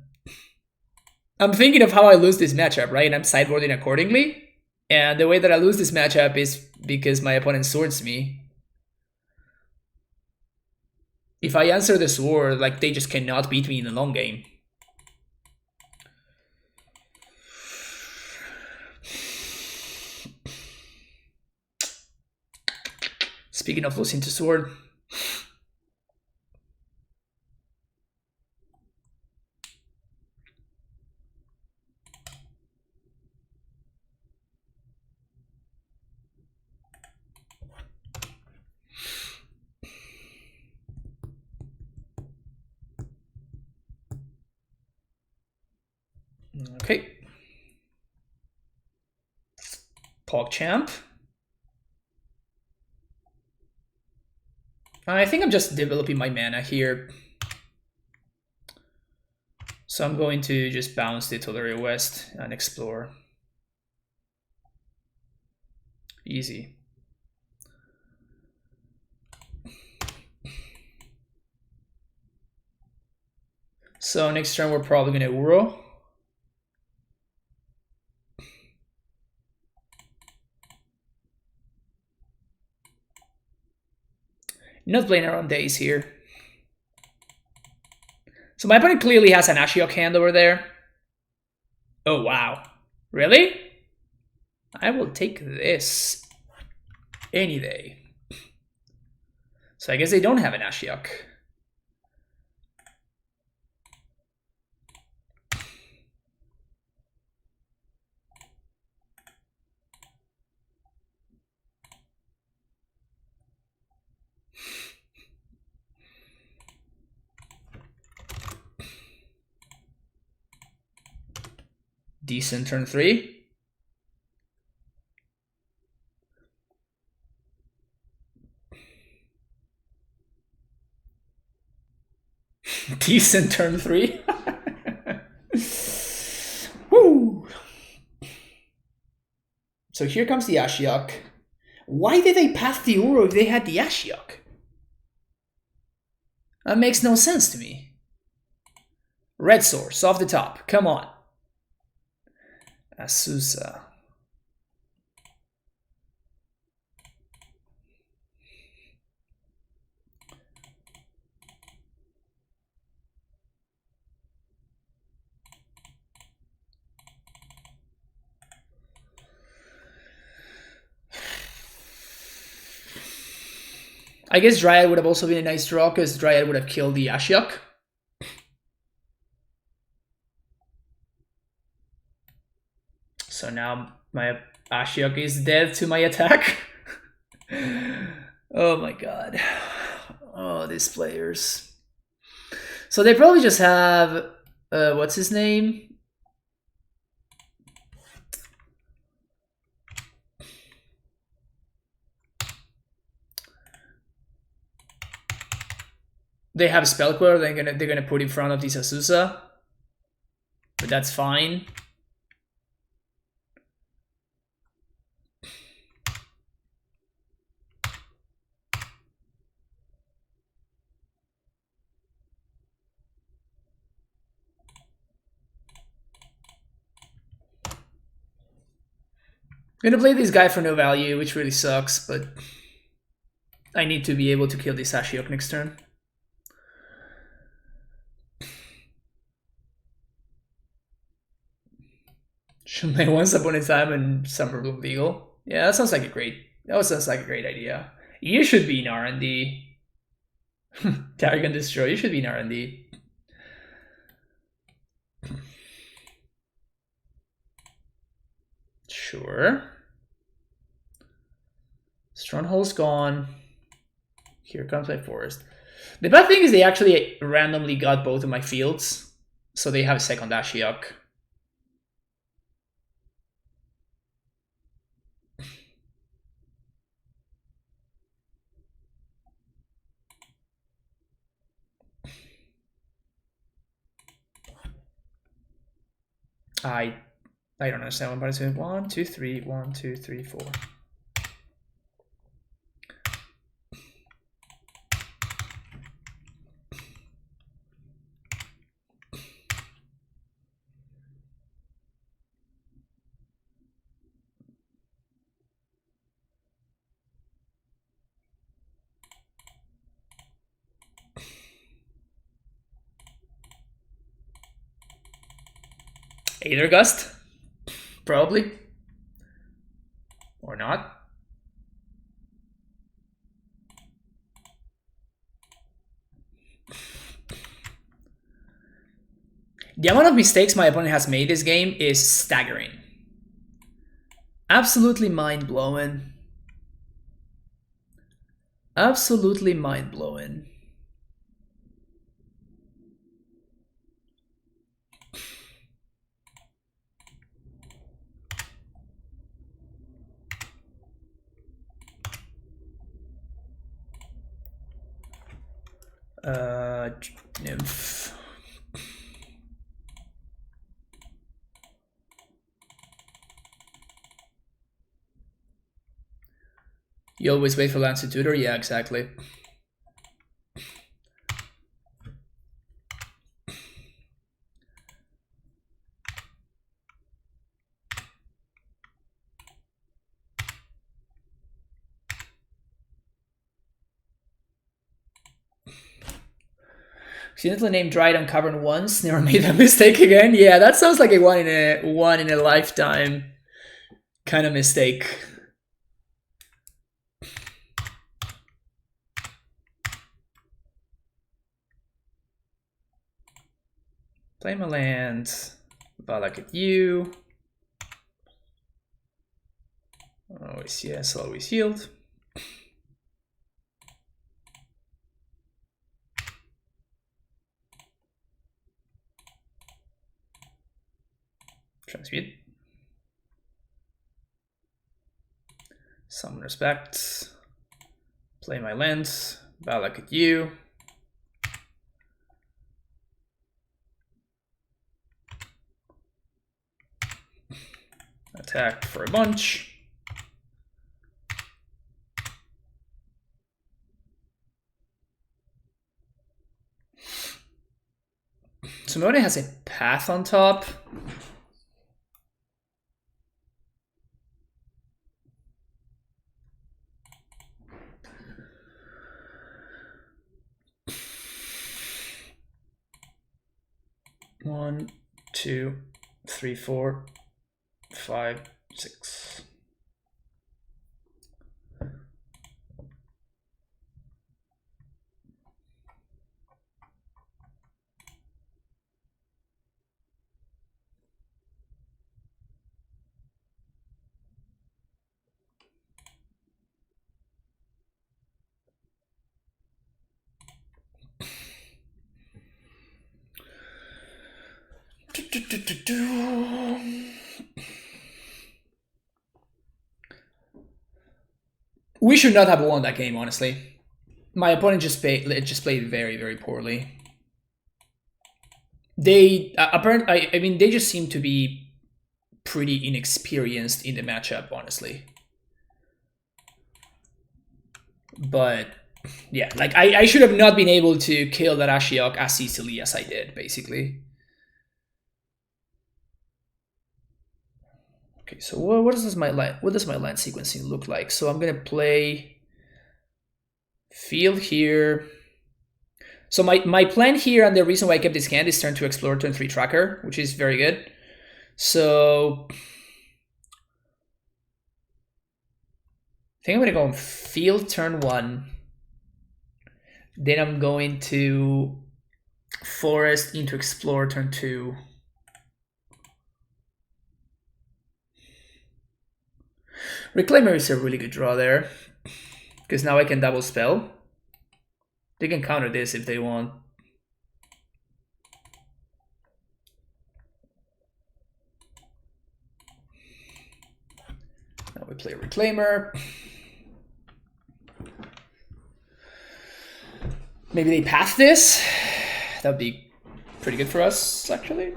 thinking of how I lose this matchup, right? And I'm sideboarding accordingly. And the way that I lose this matchup is because my opponent swords me. If I answer the sword, like, they just cannot beat me in the long game. Speaking of losing to sword. Okay. PogChamp. I think I'm just developing my mana here. So I'm going to just bounce the Tolaria West and explore. Easy. So next turn we're probably gonna Uro. Not playing around days here. So my opponent clearly has an Ashiok hand over there. Oh, wow. Really? I will take this any day. So I guess they don't have an Ashiok. Decent turn 3. Decent turn 3. Woo! So here comes the Ashiok. Why did they path the Uro if they had the Ashiok? That makes no sense to me. Red source off the top. Come on. Azusa. I guess Dryad would have also been a nice draw because Dryad would have killed the Ashiok. So now my Ashiok is dead to my attack. Oh my god. Oh, these players. So they probably just have... what's his name? They have Spellqueller, they're gonna put in front of this Azusa. But that's fine. I'm gonna play this guy for no value, which really sucks, but I need to be able to kill this Ashiok next turn. Should play Once Upon a Time and Summerbloom Beagle. Yeah, that sounds like a great idea. You should be in R&D. Tarragon Destroy, you should be in R&D. Sure. Stronghold's gone. Here comes my forest. The bad thing is they actually randomly got both of my fields, so they have a second Ashiok. I don't understand what I'm doing. 1, 2, 3, 1, 2, 3, 4. Aether Gust? Probably. Or not. The amount of mistakes my opponent has made this game is staggering. Absolutely mind-blowing. Absolutely mind-blowing. Nymph. You always wait for Lancer Tutor? Yeah, exactly. Accidentally named Dryad on Cavern once, never made that mistake again. Yeah, that sounds like a one in a lifetime kind of mistake. Play my land. Valak at you. Always yes, always yield. Transmute. Some respect. Play my lands. Valak at you. Attack for a bunch. So Mode has a path on top. One, two, three, 4, 5, 6. We should not have won that game, honestly. My opponent just played very, very poorly. They apparently, I mean, they just seem to be pretty inexperienced in the matchup, honestly. But yeah, like I should have not been able to kill that Ashiok as easily as I did, basically. Okay, so what does my land sequencing look like? So I'm gonna play field here. So my plan here, and the reason why I kept this hand, is turn 2 explore, turn 3 tracker, which is very good. So I think I'm gonna go on field turn 1. Then I'm going to forest into explore turn 2. Reclaimer is a really good draw there, because now I can double spell. They can counter this if they want. Now we play Reclaimer. Maybe they path this. That would be pretty good for us, actually.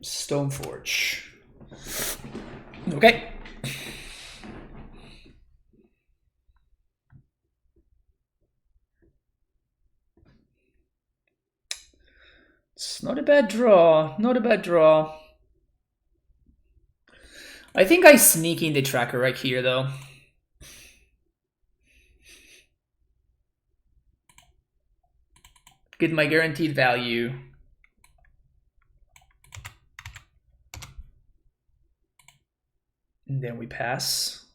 Stoneforge. Okay. It's not a bad draw. Not a bad draw. I think I sneak in the tracker right here, though. Get my guaranteed value. And then we pass.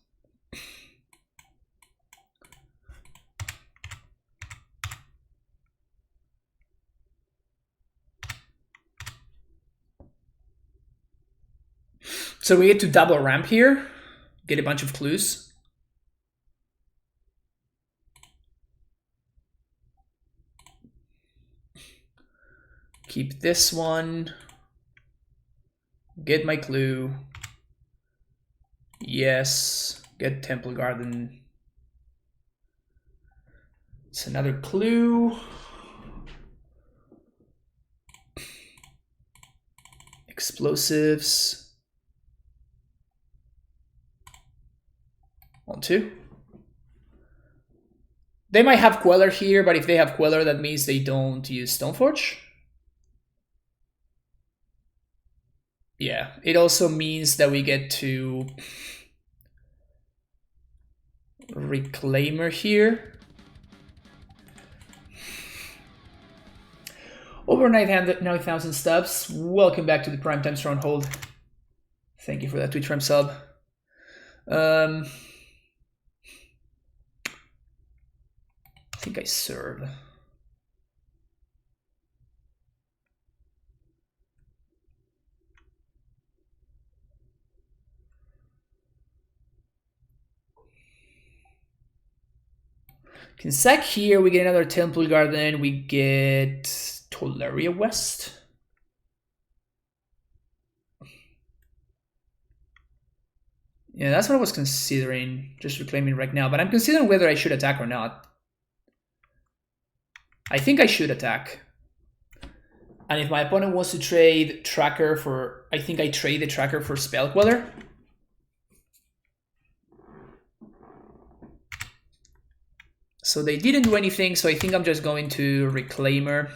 So we get to double ramp here, get a bunch of clues. Keep this one. Get my clue. Yes. Get Temple Garden. It's another clue. Explosives. On 2. They might have Queller here, but if they have Queller, that means they don't use Stoneforge. Yeah, it also means that we get to Reclaimer here. Over 9,000 subs. Welcome back to the Primetime Stronghold. Thank you for that Twitch Prime sub. I think I serve. Can sack here, we get another Temple Garden, we get Tolaria West. Yeah, that's what I was considering, just reclaiming right now, but I'm considering whether I should attack or not. I think I should attack. And if my opponent wants to trade Tracker for... I think I trade the Tracker for Spell Queller. So they didn't do anything, so I think I'm just going to Reclaimer.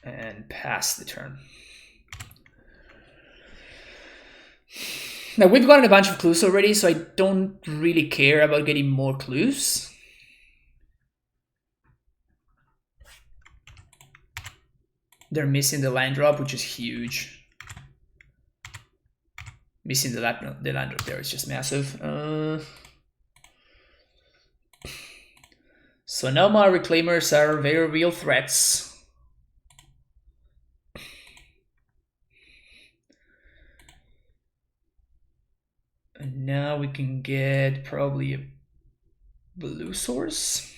And pass the turn. Now we've gotten a bunch of clues already, so I don't really care about getting more clues. They're missing the land drop, which is huge. Missing the land drop there is just massive. So now my Reclaimers are very real threats. And now we can get probably a blue source.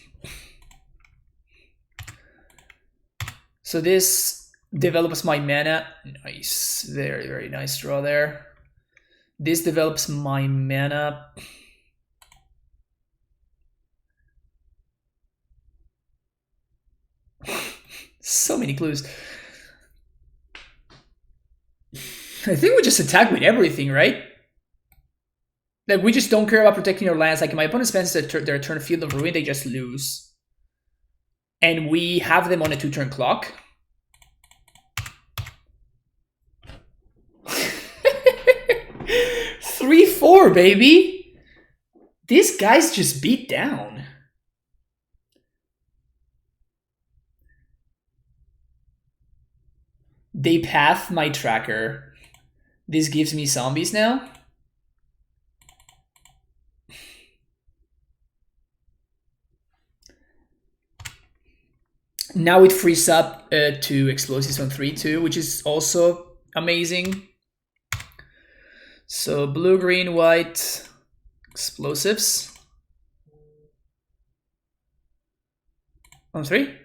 So this develops my mana. Nice, very, very nice draw there. This develops my mana. So many clues. I think we just attack with everything, right? Like, we just don't care about protecting our lands. Like, if my opponent spends their turn Field of Ruin, they just lose. And we have them on a 2-turn clock. Three, 4, baby. These guys just beat down. They path my Tracker. This gives me zombies now. Now it frees up to explosives on 3/2, which is also amazing. So blue, green, white, explosives on 3.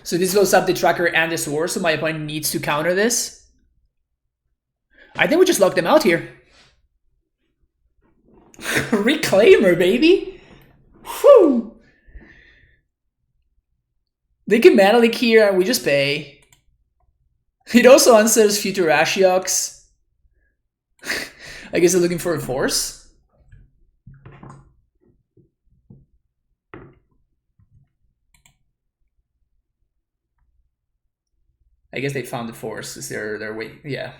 So this goes up the Tracker and the Sword, so my opponent needs to counter this. I think we just lock them out here. Reclaimer, baby! Whew! They can mana leak here and we just pay. It also answers future Ashioks. I guess they're looking for a force. I guess they found the force. Is their way? Yeah.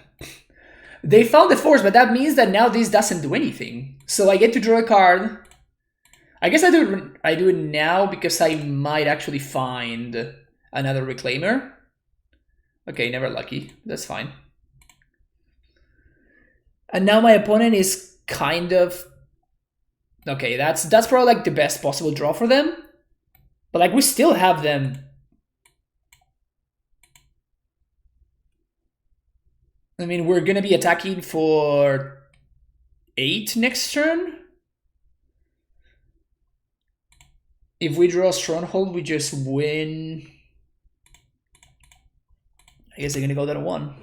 They found the force, but that means that now this doesn't do anything. So I get to draw a card. I guess I do it now because I might actually find another Reclaimer. Okay, never lucky. That's fine. And now my opponent is kind of... Okay, that's probably like the best possible draw for them. But like we still have them. I mean, we're gonna be attacking for 8 next turn. If we draw a Stronghold, we just win. I guess they're gonna go down to 1.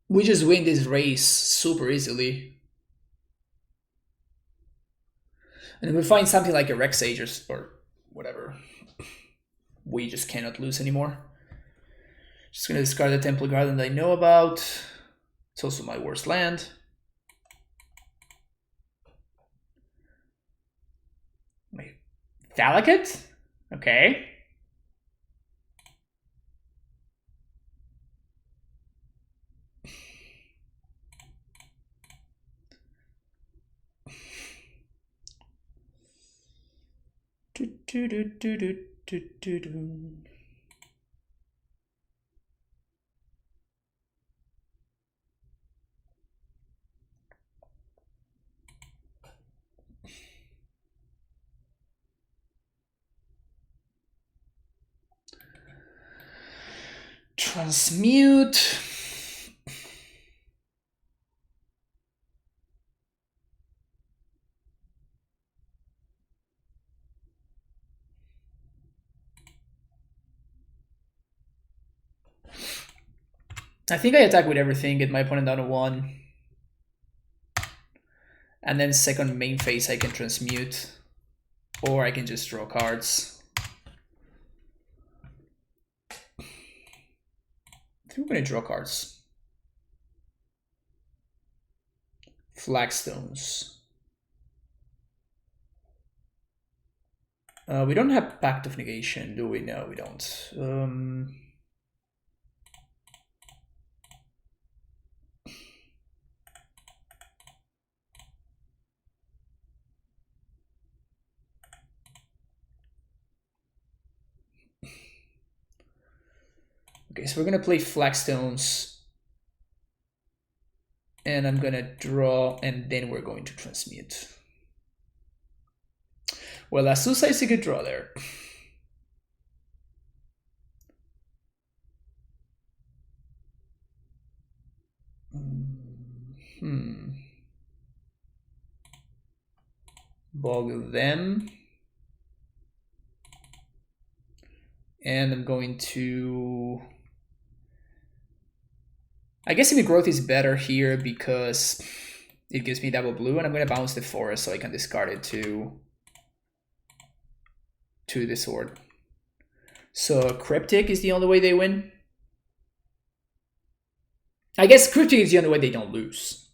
We just win this race super easily. And if we find something like a Rex Sage or whatever, we just cannot lose anymore. Just gonna discard the Temple Garden that I know about. It's also my worst land. My Valakut? Okay. Transmute. I think I attack with everything, get my opponent down to 1. And then second main phase I can transmute. Or I can just draw cards. I think we're going to draw cards. Flagstones. We don't have Pact of Negation, do we? No, we don't. Okay, so we're gonna play Flagstones. And I'm gonna draw, and then we're going to transmute. Well, Azusa is a good draw there. Boggle them. And I'm going to... I guess Amy Growth is better here because it gives me double blue, and I'm going to bounce the forest so I can discard it to the sword. So Cryptic is the only way they win. I guess Cryptic is the only way they don't lose.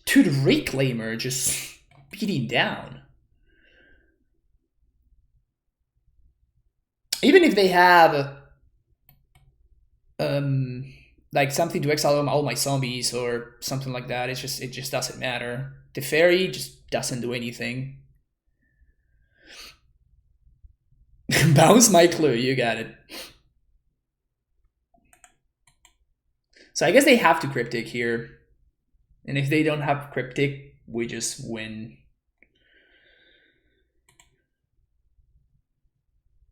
Dude, Reclaimer just beating down. Even if they have like something to exile all my zombies or something like that, it just doesn't matter. The fairy just doesn't do anything. Bounce my clue, you got it. So I guess they have to Cryptic here. And if they don't have Cryptic, we just win.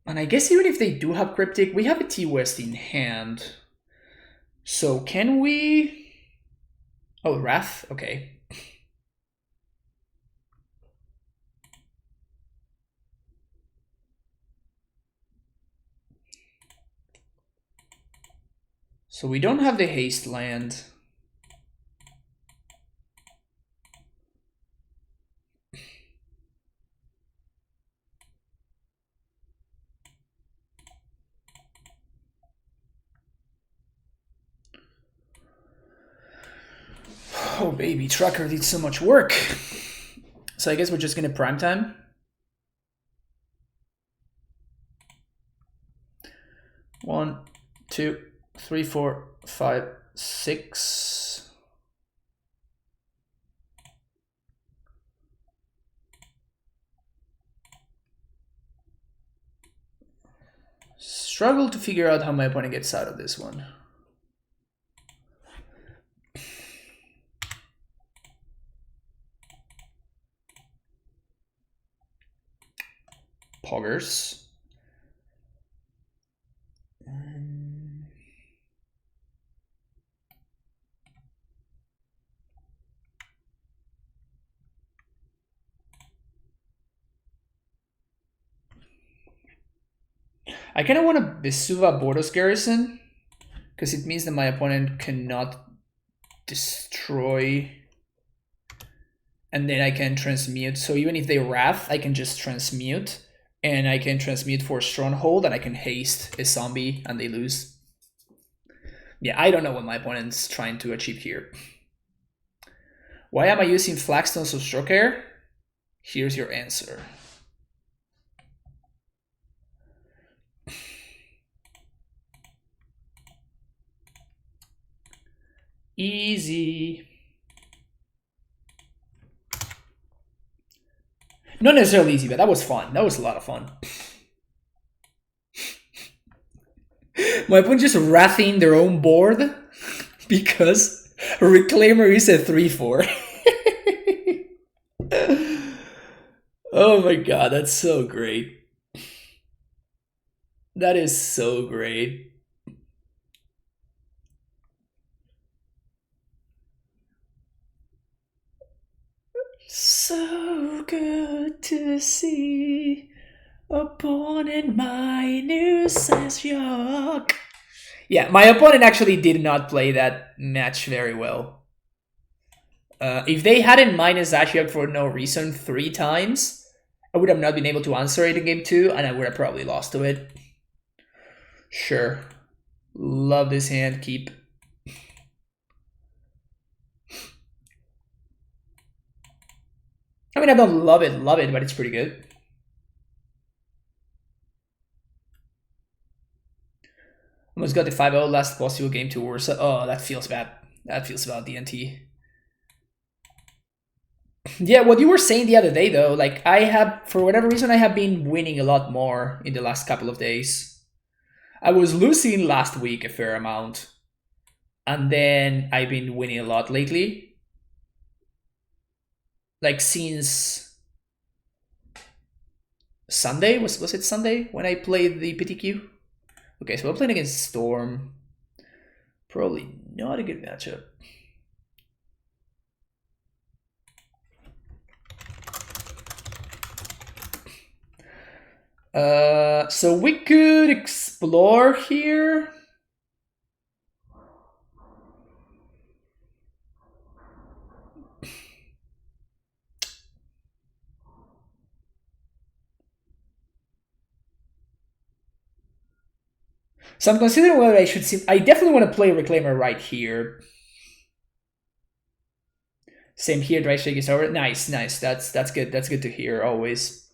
And I guess even if they do have Cryptic, we have a T-West in hand. So can we... Oh, Wrath? Okay. So we don't have the haste land. Oh baby, Trucker did so much work. So I guess we're just gonna prime time. One, 2, 3, 4, 5, 6. Struggle to figure out how my opponent gets out of this one. Poggers. I kind of want to Vesuva Bordos Garrison because it means that my opponent cannot destroy, and then I can transmute. So even if they Wrath, I can just transmute, and I can transmute for Stronghold, and I can haste a zombie, and they lose. Yeah, I don't know what my opponent's trying to achieve here. Why am I using Flagstones of Strokeair? Here's your answer. Easy. Not necessarily easy, but that was fun. That was a lot of fun. My opponent just wrathing their own board because Reclaimer is a 3/4. Oh my god, that's so great. That is so great. So good to see opponent minus yuck. Yeah, my opponent actually did not play that match very well. If they hadn't minus Ashiok for no reason 3 times, I would have not been able to answer it in game 2, and I would have probably lost to it. Sure. Love this hand, keep. I mean, I don't love it, but it's pretty good. Almost got the 5-0 last possible game to Ursa. Oh, that feels bad. That feels bad, DNT. Yeah, what you were saying the other day, though, like, I have, for whatever reason, I have been winning a lot more in the last couple of days. I was losing last week a fair amount, and then I've been winning a lot lately. Like, since Sunday? Was it Sunday when I played the PTQ? Okay, so we're playing against Storm. Probably not a good matchup. So we could explore here. So I'm considering whether I should see. I definitely want to play Reclaimer right here. Same here. Dry shake is over. Nice, nice. That's good. That's good to hear. Always.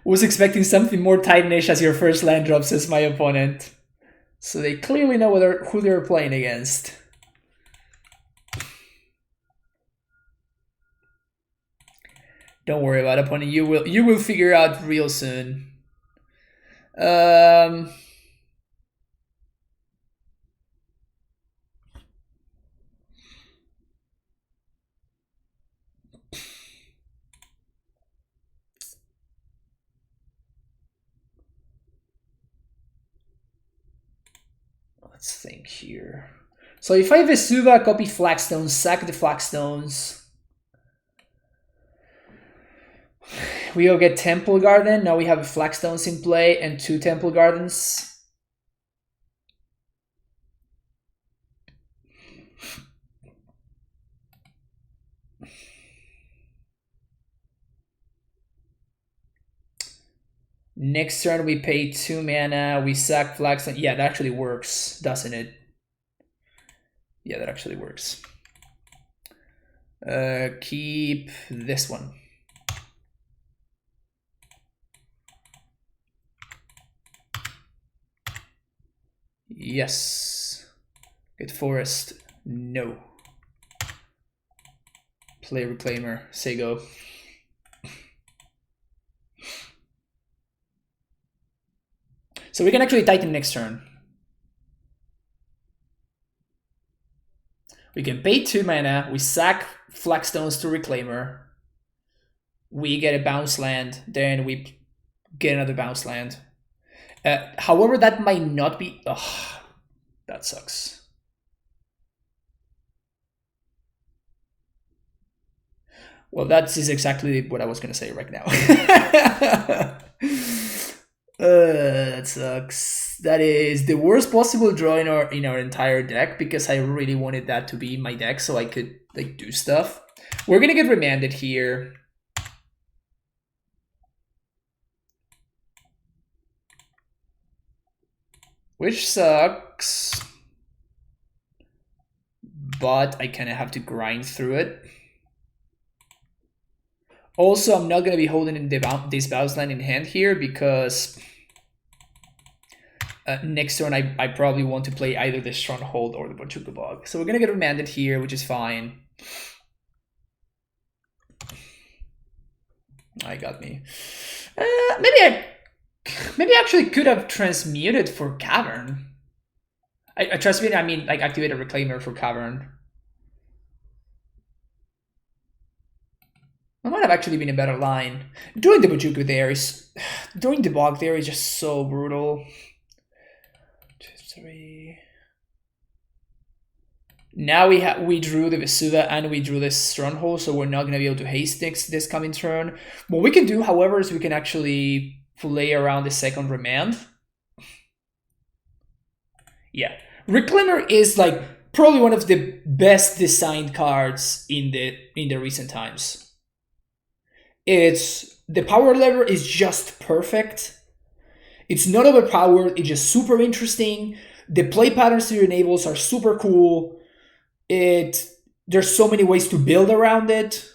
Was expecting something more Titanish as your first land drop, says my opponent. So they clearly know who they're playing against. Don't worry about it, opponent. You will figure out real soon. Let's think here. So if I Vesuva, copy Flagstones, sack the Flagstones. We go get Temple Garden. Now we have Flagstones in play and 2 Temple Gardens. Next turn we pay 2 mana, we sack Flagstone. Yeah, that actually works, doesn't it? Yeah, that actually works. Keep this one. Yes. Get Forest. No. Play Reclaimer. Say go. So we can actually Titan next turn. We can pay 2 mana, we sack Flagstones to Reclaimer. We get a bounce land, then we get another bounce land. However, that might not be... Ugh, that sucks. Well, that is exactly what I was going to say right now. That sucks. That is the worst possible draw in our entire deck, because I really wanted that to be my deck so I could like do stuff. We're gonna get remanded here. Which sucks. But I kind of have to grind through it. Also, I'm not going to be holding this bounce line in hand here because next turn I probably want to play either the Stronghold or the Bojuka Bog. So we're going to get remanded here, which is fine. I got me. Maybe I actually could have transmuted for Cavern. I transmuted, I mean, like activated Reclaimer for Cavern. That might have actually been a better line. Doing the Bojuka there is... Doing the Bog there is just so brutal. 2, 3... Now we drew the Vesuva and we drew this Stronghold, so we're not going to be able to haste this coming turn. What we can do, however, is we can actually play around the second remand. Yeah. Reclaimer is like probably one of the best designed cards in the recent times. The power level is just perfect. It's not overpowered, it's just super interesting. The play patterns it enables are super cool. There's so many ways to build around it.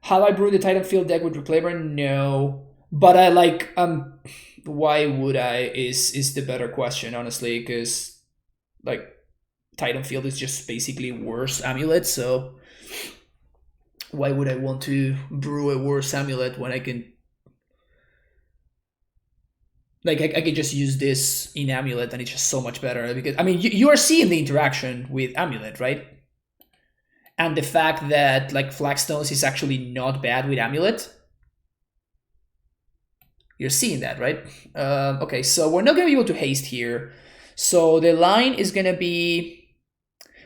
Have I brewed the Titan Field deck with Reclaimer? No. But I like why would I is the better question, honestly, because like Titan Field is just basically worse Amulet, so why would I want to brew a worse Amulet when I can like I could just use this in Amulet and it's just so much better? Because I mean you are seeing the interaction with Amulet, right? And the fact that like Flagstones is actually not bad with Amulet. You're seeing that, right? Okay, so we're not going to be able to haste here. So the line is going to be...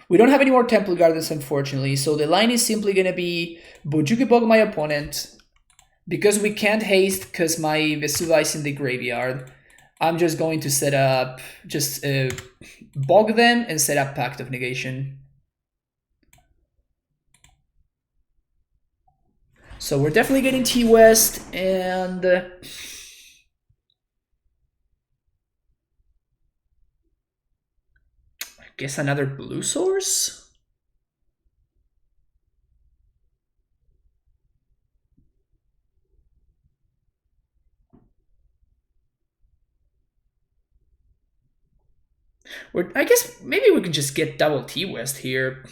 We don't have any more Temple Gardens, unfortunately. So the line is simply going to be Bojuka Bog my opponent. Because we can't haste because my Vesuva is in the graveyard, I'm just going to set up... Just bog them and set up Pact of Negation. So we're definitely getting T-West, and... I guess another blue source? I guess maybe we can just get double T-West here.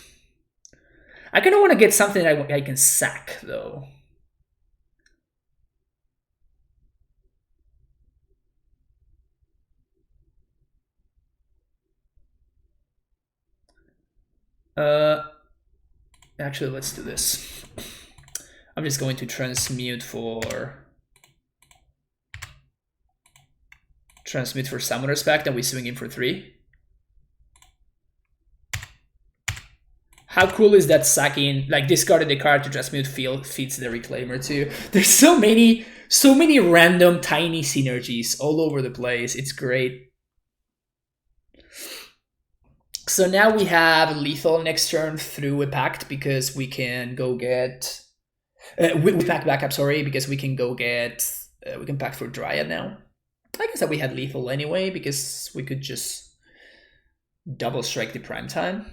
I kind of want to get something that I can sack, though. Actually, let's do this. I'm just going to transmute for Summoner's Pact, and we swing in for 3. How cool is that sacking? Like discarding the card to transmute field feeds the Reclaimer too. There's so many random tiny synergies all over the place. It's great. So now we have lethal next turn through a pact because we can go get with pact backup. Sorry, because we can go get we can pact for Dryad now. I guess that we had lethal anyway because we could just double strike the prime time.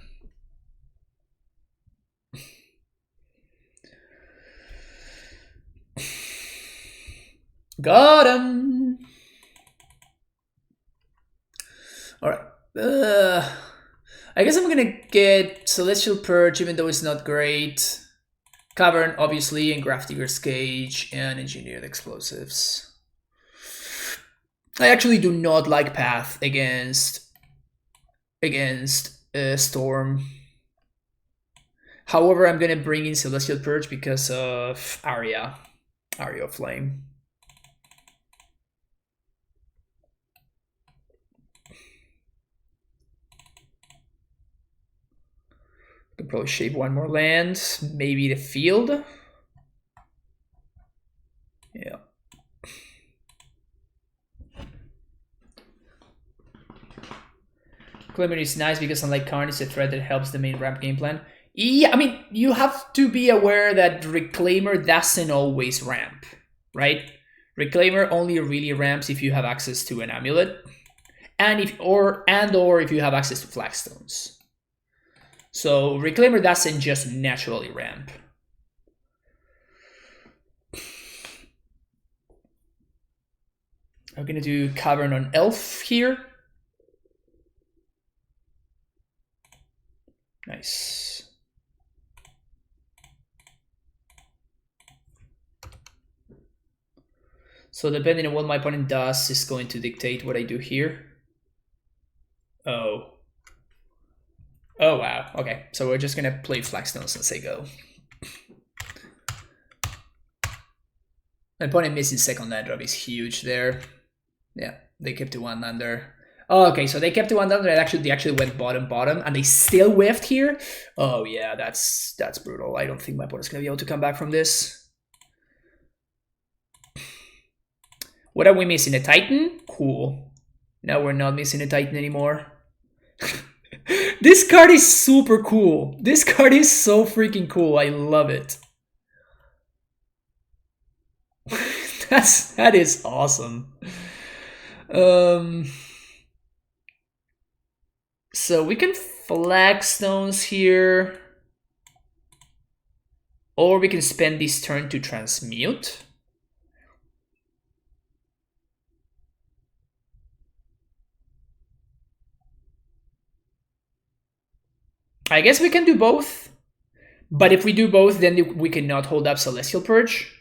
Got him. All right. I guess I'm gonna get Celestial Purge, even though it's not great. Cavern, obviously, and Grafdigger's Cage, and Engineered Explosives. I actually do not like Path against Storm. However, I'm gonna bring in Celestial Purge because of Aria of Flame. Could probably shape one more land, maybe the field. Yeah. Reclaimer is nice because unlike Karn, it's a threat that helps the main ramp game plan. Yeah, I mean, you have to be aware that Reclaimer doesn't always ramp, right? Reclaimer only really ramps if you have access to an Amulet. and if you have access to flagstones. So Reclaimer doesn't just naturally ramp. I'm gonna do Cavern on Elf here. Nice. So depending on what my opponent does is going to dictate what I do here. Oh. Oh, wow. Okay, so we're just gonna play Flagstones and say go. My opponent missing second land drop is huge there. Yeah, they kept to one lander. Oh, okay, so they kept to one lander. They actually went bottom, and they still whiffed here. Oh yeah, that's brutal. I don't think my opponent's gonna be able to come back from this. What are we missing? A Titan? Cool. Now we're not missing a Titan anymore. This card is super cool. This card is so freaking cool. I love it. That is awesome. So we can Flagstones here, or we can spend this turn to transmute. I guess we can do both, but if we do both, then we cannot hold up Celestial Purge.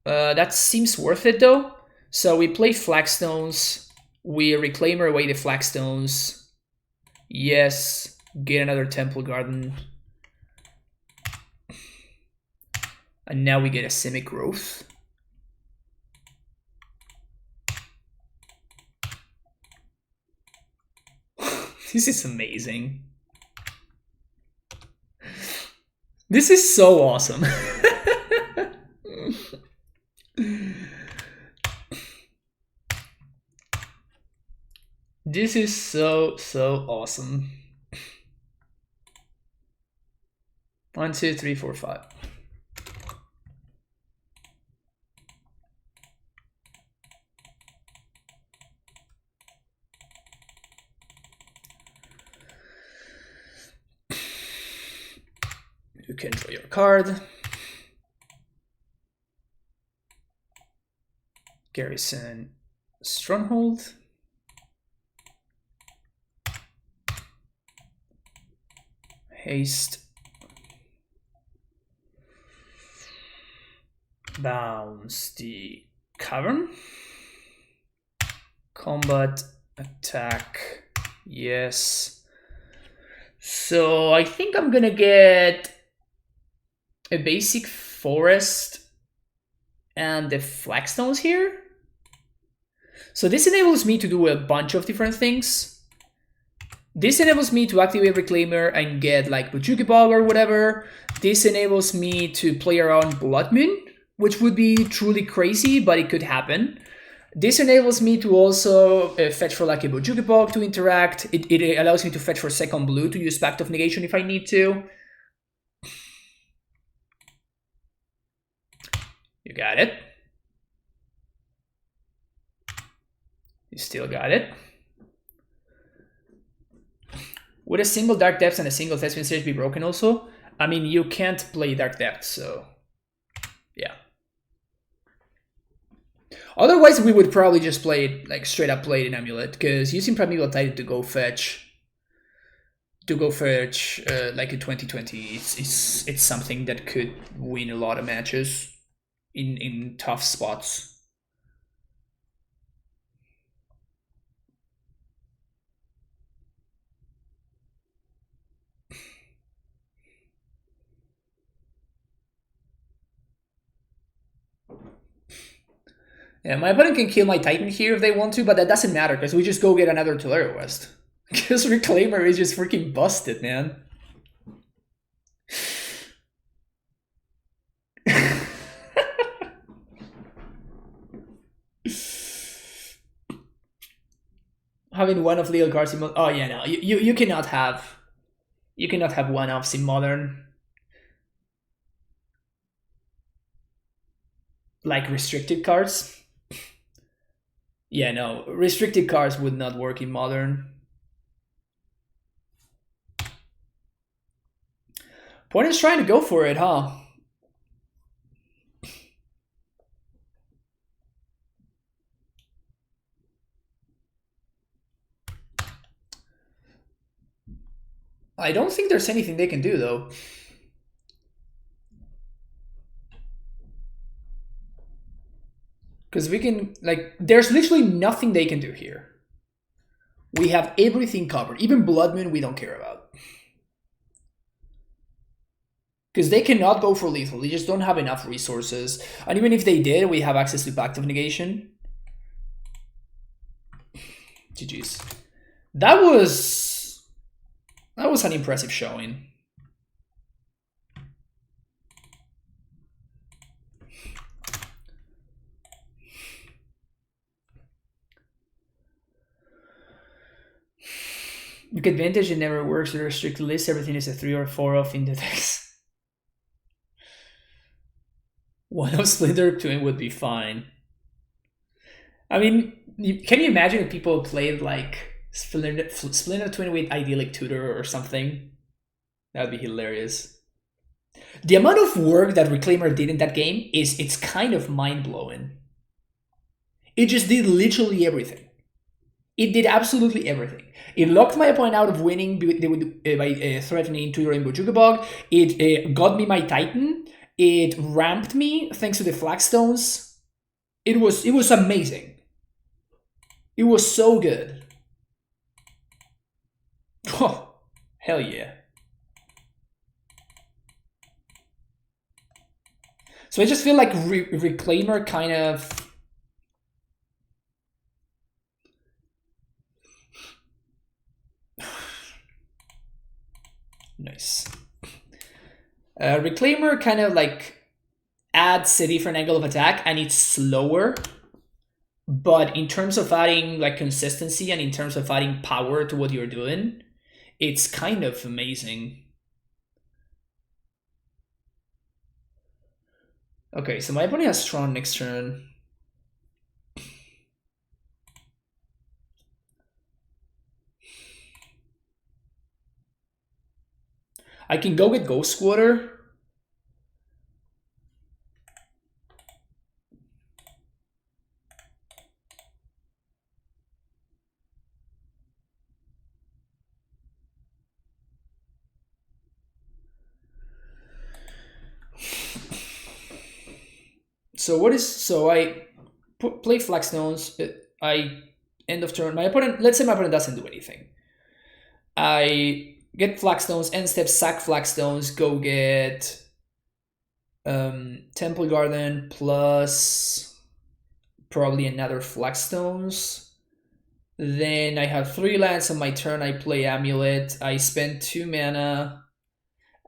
That seems worth it though. So we play Flagstones, we Reclaimer away the Flagstones. Yes, get another Temple Garden. And now we get a Simic Growth. This is amazing. This is so awesome. This is so awesome. 1, 2, 3, 4, 5. You can draw your card. Garrison Stronghold. Haste. Bounce the Cavern. Combat, attack, yes. So I think I'm gonna get a basic forest and the Flagstones here. So this enables me to do a bunch of different things. This enables me to activate Reclaimer and get like Bujuki Bog or whatever. This enables me to play around Blood Moon, which would be truly crazy, but it could happen. This enables me to also fetch for like a Bujuki Bog to interact. It allows me to fetch for second blue to use Pact of Negation if I need to. You got it. You still got it. Would a single Dark Depths and a single Thespian Stage be broken also? I mean, you can't play Dark Depths, so yeah. Otherwise, we would probably just play it, like straight up play it in Amulet, because using Primeval Titan to go fetch like in 2020, it's something that could win a lot of matches in tough spots. Yeah, my opponent can kill my Titan here if they want to, but that doesn't matter because we just go get another Tularia West. Because Reclaimer is just freaking busted, man. Having one of legal cards in modern. Oh yeah, no, you cannot have one offs in modern. Like restricted cards. Yeah, no, restricted cards would not work in Modern. Opponent's trying to go for it, huh? I don't think there's anything they can do, though. Because we can, like, there's literally nothing they can do here. We have everything covered. Even Blood Moon we don't care about. Because they cannot go for lethal. They just don't have enough resources. And even if they did, we have access to Pact of Negation. GG's. That was an impressive showing. Look, advantage, it never works with a restricted list. Everything is a 3 or 4 off in the decks. One of Splinter Twin would be fine. I mean, can you imagine if people played like Splinter Twin with Idyllic Tutor or something? That would be hilarious. The amount of work that Reclaimer did in that game it's kind of mind-blowing. It just did literally everything. It did absolutely everything. It locked my opponent out of winning by threatening to your Rainbow Jugabog. It got me my Titan. It ramped me thanks to the Flagstones. It was amazing. It was so good. Oh, hell yeah. So I just feel like Reclaimer kind of... Nice. Reclaimer kind of like adds a different angle of attack and it's slower. But in terms of adding like consistency and in terms of adding power to what you're doing, it's kind of amazing. Okay, so my opponent has Tron next turn. I can go with Ghost Squatter. So I play Flagstones. I end of turn. My opponent, let's say my opponent doesn't do anything. I get Flagstones, end step, sack Flagstones, go get Temple Garden plus probably another Flagstones. Then I have 3 lands on my turn. I play Amulet. I spend 2 mana.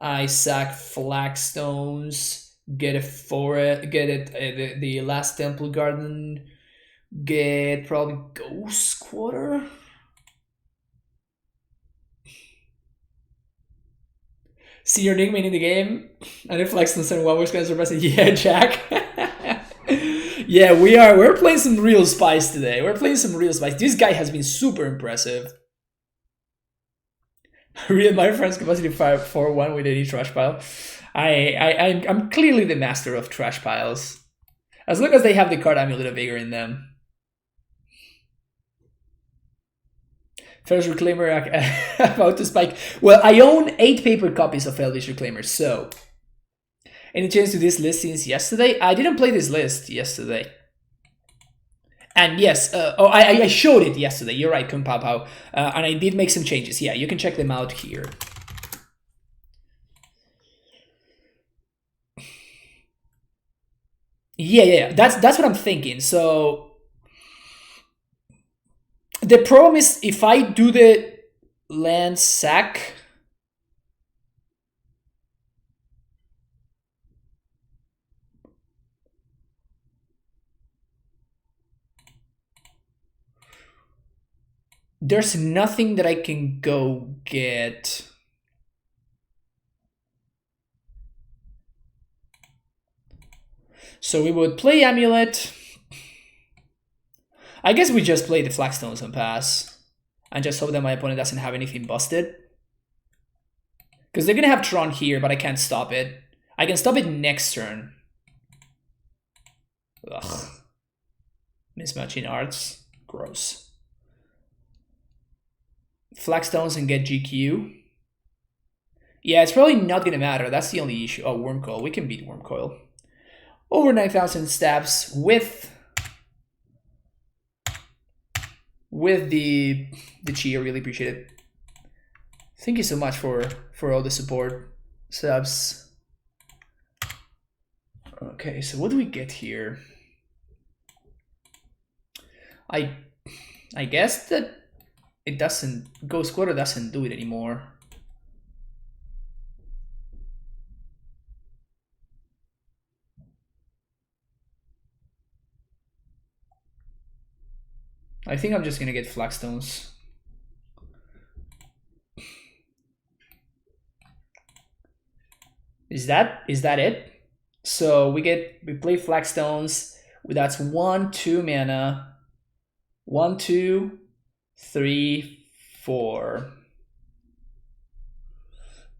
I sack Flagstones. Get a forest. Get it. The last Temple Garden. Get probably Ghost Quarter. See your nickname in the game, and if Flagstones and one was going to surprise it. Yeah, Jack. Yeah, we're playing some real spice today. We're playing some real spice. This guy has been super impressive. Read my friend's capacity 541 with any trash pile. I'm clearly the master of trash piles. As long as they have the card Amulet of Vigor in them. First Reclaimer about to spike. Well, I own 8 paper copies of Elvish Reclaimer, so... Any change to this list since yesterday? I didn't play this list yesterday. And yes, I showed it yesterday. You're right, Kung Pao Pao. And I did make some changes. Yeah, you can check them out here. Yeah. That's what I'm thinking. So the problem is if I do the land sack, there's nothing that I can go get. So we would play Amulet. I guess we just play the Flagstones and pass. And just hope that my opponent doesn't have anything busted. Because they're going to have Tron here, but I can't stop it. I can stop it next turn. Ugh. Mismatching arts. Gross. Flagstones and get GQ. Yeah, it's probably not going to matter. That's the only issue. Oh, Wormcoil. We can beat Wormcoil. Over 9,000 stabs with the chi. I really appreciate it. Thank you so much for all the support subs. Okay, so what do we get here? I guess that it doesn't, Ghost Quarter doesn't do it anymore. I think I'm just gonna get Flagstones. Is that it? So we play Flagstones. That's 1, 2 mana. 1, 2, 3, 4.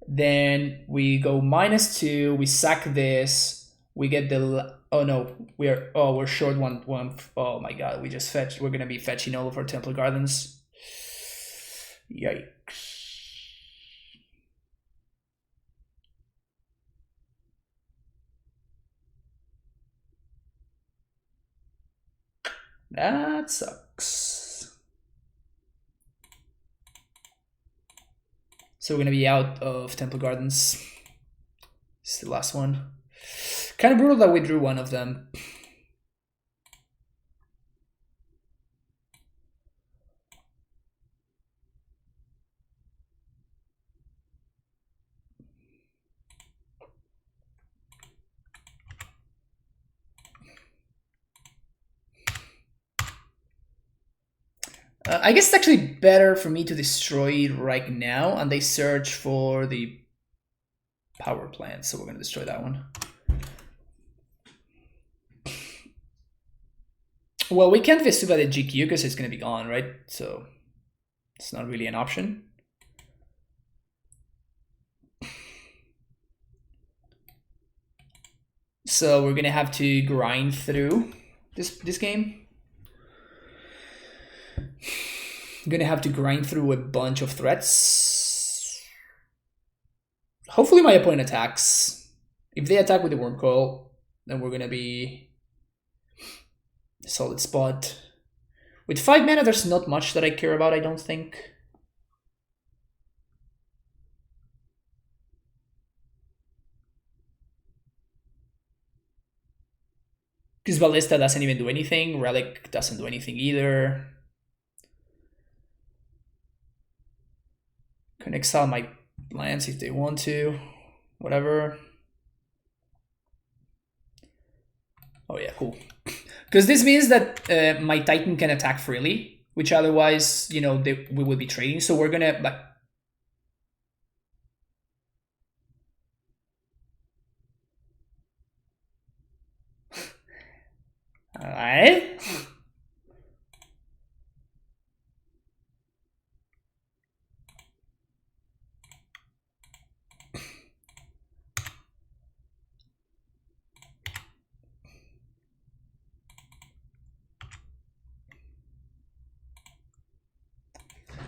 Then we go -2. We sack this. We get the. Oh no, we're short one. Oh my god, we just fetched. We're gonna be fetching all of our Templar Gardens. Yikes. That sucks. So we're gonna be out of Temple Gardens. It's the last one. Kind of brutal that we drew one of them. I guess it's actually better for me to destroy it right now, and they search for the power plant, so we're gonna destroy that one. Well, we can't Vesuva the GQ because it's gonna be gone, right? So it's not really an option. So we're gonna have to grind through this game. I'm gonna have to grind through a bunch of threats. Hopefully my opponent attacks. If they attack with the Wormcoil, then we're gonna be a solid spot. With 5 mana, there's not much that I care about, I don't think. Because Ballista doesn't even do anything. Relic doesn't do anything either. Can exile my lands if they want to. Whatever. Oh yeah, cool. Because this means that my Titan can attack freely, which otherwise, you know, we would be trading. So we're gonna like. All right.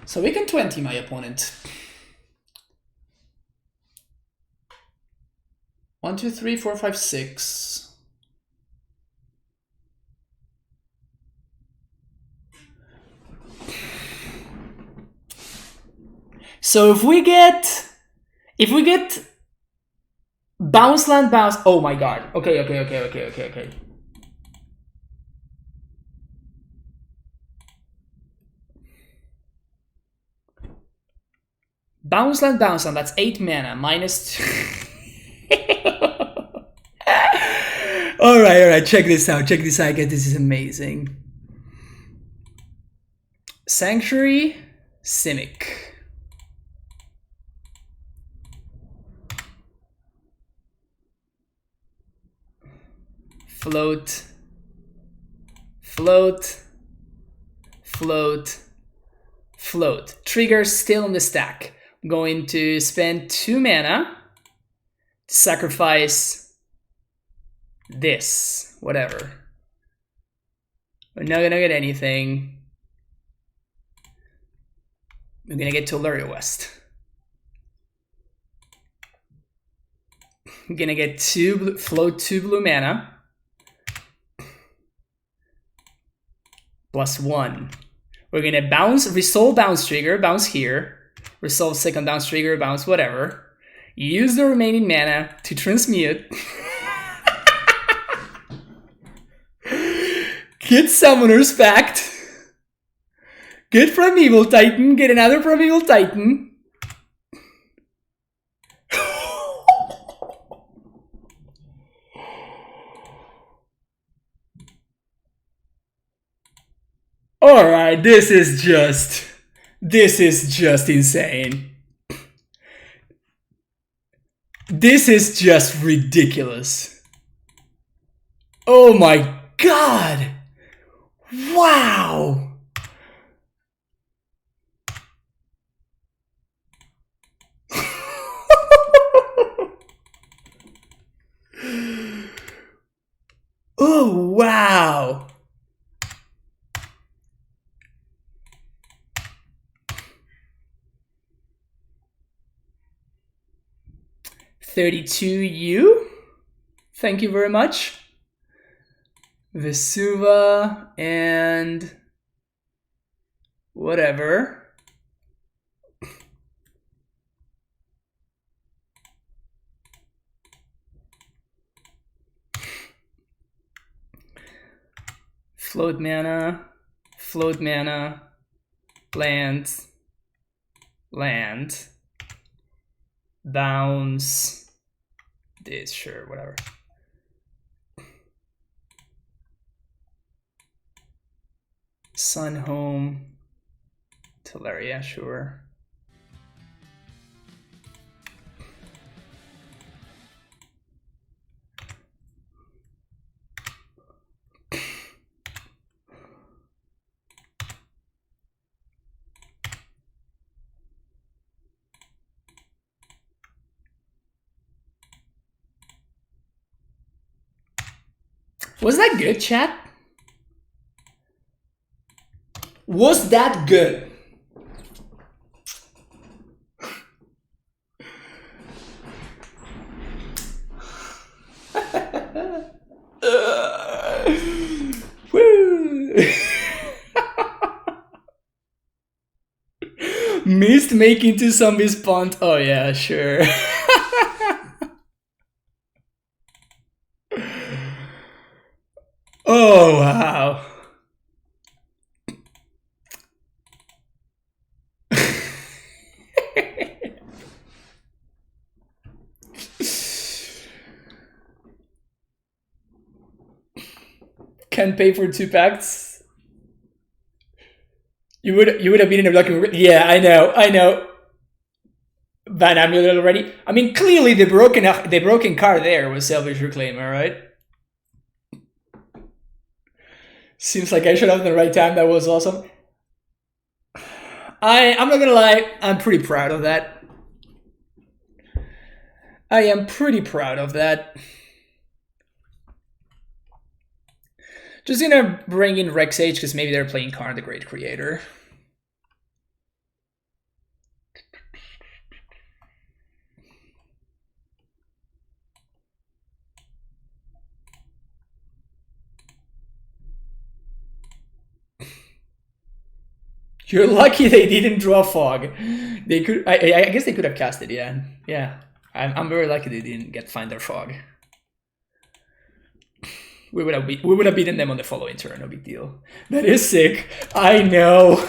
So we can 20 my opponent. 1, 2, 3, 4, 5, 6. So if we get bounce land bounce. Oh my god. Okay. Bounce land, that's 8 mana, minus 2. Alright, check this out, guys, this is amazing. Sanctuary, Simic. Float. float, float. Trigger still on the stack. I'm going to spend 2 mana to sacrifice this, whatever. We're not gonna get anything. We're gonna get Tolaria West. I'm gonna get float 2 blue mana. +1. We're gonna bounce, resolve bounce trigger, bounce here. Resolve second bounce trigger, bounce whatever. Use the remaining mana to transmute. Get Summoner's Pact. Get Primeval Titan, get another Primeval Titan. Alright, this is just insane. This is just ridiculous. Oh my god! Wow! Oh wow! 32U. Thank you very much. Vesuva and whatever. Float mana, land, bounce, this, sure, whatever. Sun Home, Tolaria, sure. Was that good, chat? Was that good? Woo! Mist making two zombies punt. Oh yeah, sure. Oh wow. Can pay for 2 packs. You would have been in a lucky. Yeah, I know. Ban Amulet already. I mean, clearly the broken card there was Elvish Reclaimer, right? Seems like I showed up at the right time. That was awesome. I'm not gonna lie, I'm pretty proud of that. I am pretty proud of that. Just gonna bring in Rex Age because maybe they're playing Karn the Great Creator. You're lucky they didn't draw Fog. They could. I guess they could have cast it. Yeah, yeah. I'm very lucky they didn't get Finder Fog. We would have beaten them on the following turn. No big deal. That is sick. I know.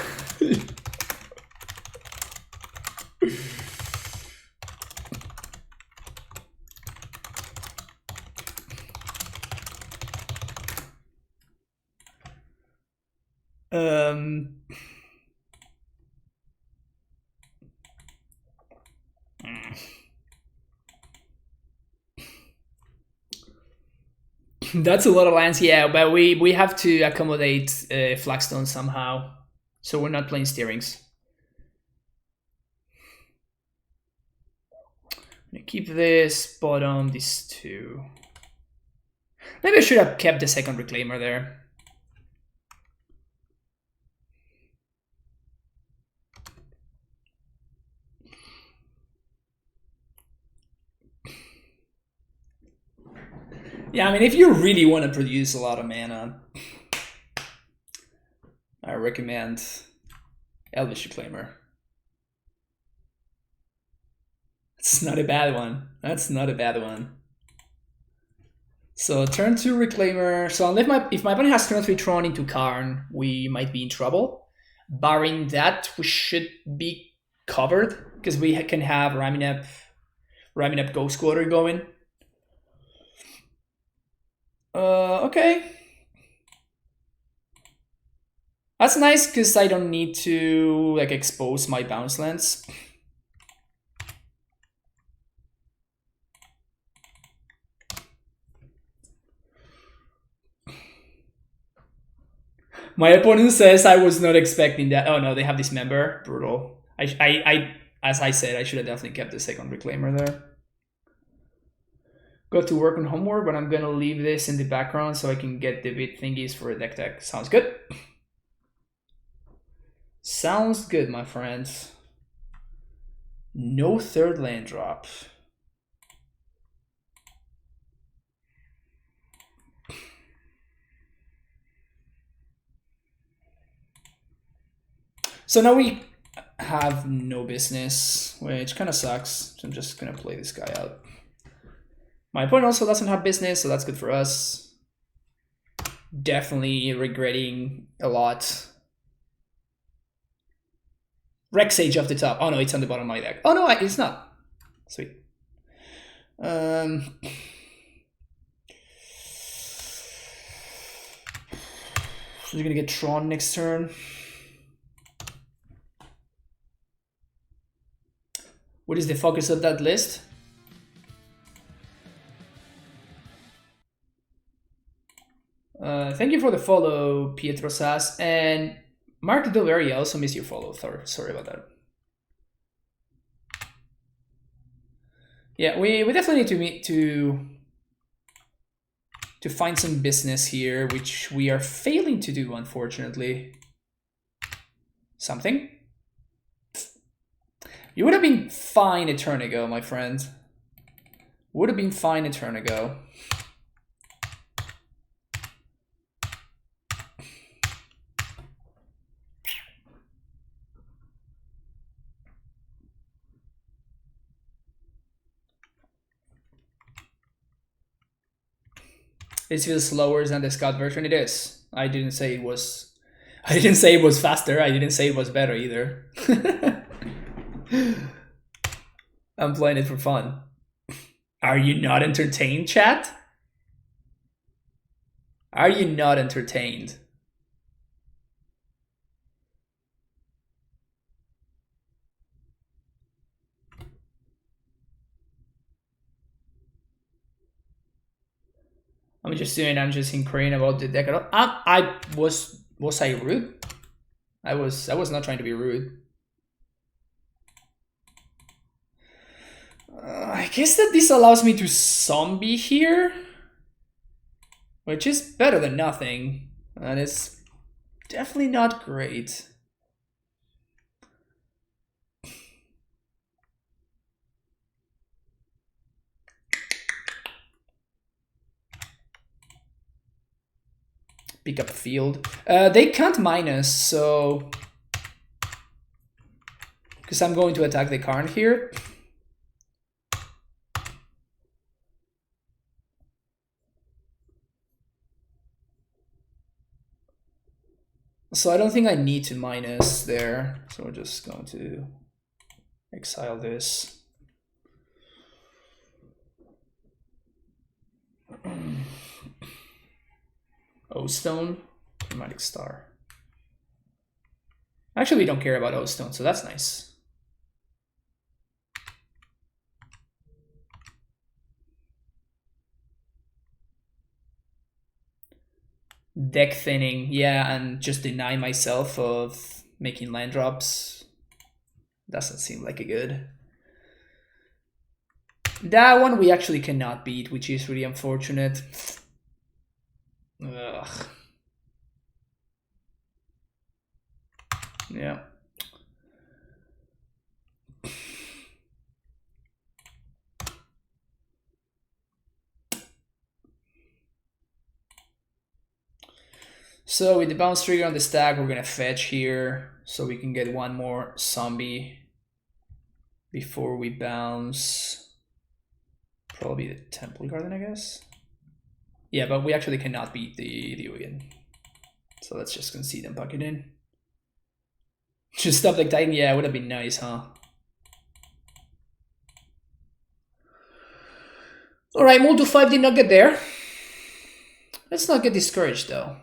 That's a lot of lands, yeah, but we have to accommodate Flagstone somehow. So we're not playing steerings. I'm gonna keep this bottom, these two. Maybe I should have kept the second Reclaimer there. Yeah, I mean, if you really want to produce a lot of mana, I recommend Elvish Reclaimer. It's not a bad one. That's not a bad one. So turn 2 Reclaimer. So if my opponent has turn 3 Tron into Karn, we might be in trouble. Barring that, we should be covered because we can have ramming up Ghost Quarter going. Okay. That's nice because I don't need to like expose my bounce lands. My opponent says I was not expecting that. Oh no, they have Dismember. Brutal. I as I said, I should have definitely kept the second Reclaimer there. Got to work on homework, but I'm gonna leave this in the background so I can get the bit thingies for a deck tech. Sounds good? Sounds good, my friends. No third land drop. So now we have no business, which kind of sucks. So I'm just gonna play this guy out. My opponent also doesn't have business, so that's good for us. Definitely regretting a lot. Rex Sage off the top. Oh no, it's on the bottom of my deck. Oh no, it's not. Sweet. So you're gonna get Tron next turn. What is the focus of that list? Thank you for the follow, Pietro Sass. And Mark Delveri, I also missed your follow. Sorry about that. Yeah, we definitely need to find some business here, which we are failing to do, unfortunately. Something? You would have been fine a turn ago, my friend. Would have been fine a turn ago. It feels slower than the Scout version. It is. I didn't say it was. I didn't say it was faster. I didn't say it was better either. I'm playing it for fun. Are you not entertained, chat? Are you not entertained? I'm just inquiring about the deck. Was I rude? I was not trying to be rude. I guess that this allows me to zombie here, which is better than nothing, and it's definitely not great. Pick up field. They can't minus, so because I'm going to attack the Karn here. So I don't think I need to minus there. So we're just going to exile this. O-Stone, Chromatic Star. Actually, we don't care about O-Stone, so that's nice. Deck thinning, yeah, and just deny myself of making land drops. Doesn't seem like a good. That one we actually cannot beat, which is really unfortunate. Ugh. Yeah. So with the bounce trigger on the stack, we're gonna fetch here so we can get one more zombie before we bounce. Probably the Temple Garden, I guess. Yeah, but we actually cannot beat the Ugin. So let's just concede and pack it in. Just stuff like Titan, yeah, would have been nice, huh? Alright, Multi 5 did not get there. Let's not get discouraged though.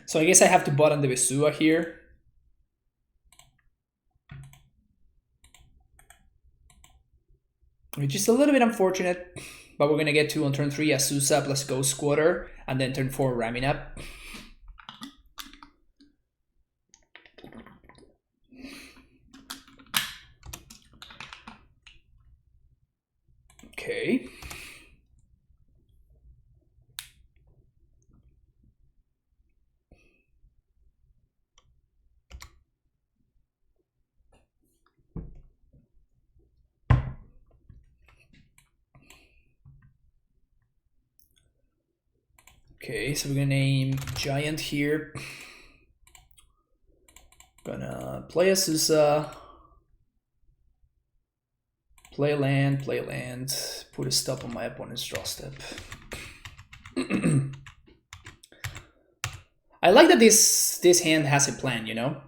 So I guess I have to bottom the Vesua here. Which is a little bit unfortunate, but we're gonna get to on turn 3 Azusa plus Ghost Squatter, and then turn 4 Raminap. Okay. Okay, so we're gonna name Giant here. Gonna play Azusa. Play a land, put a stop on my opponent's draw step. I like that this hand has a plan, you know?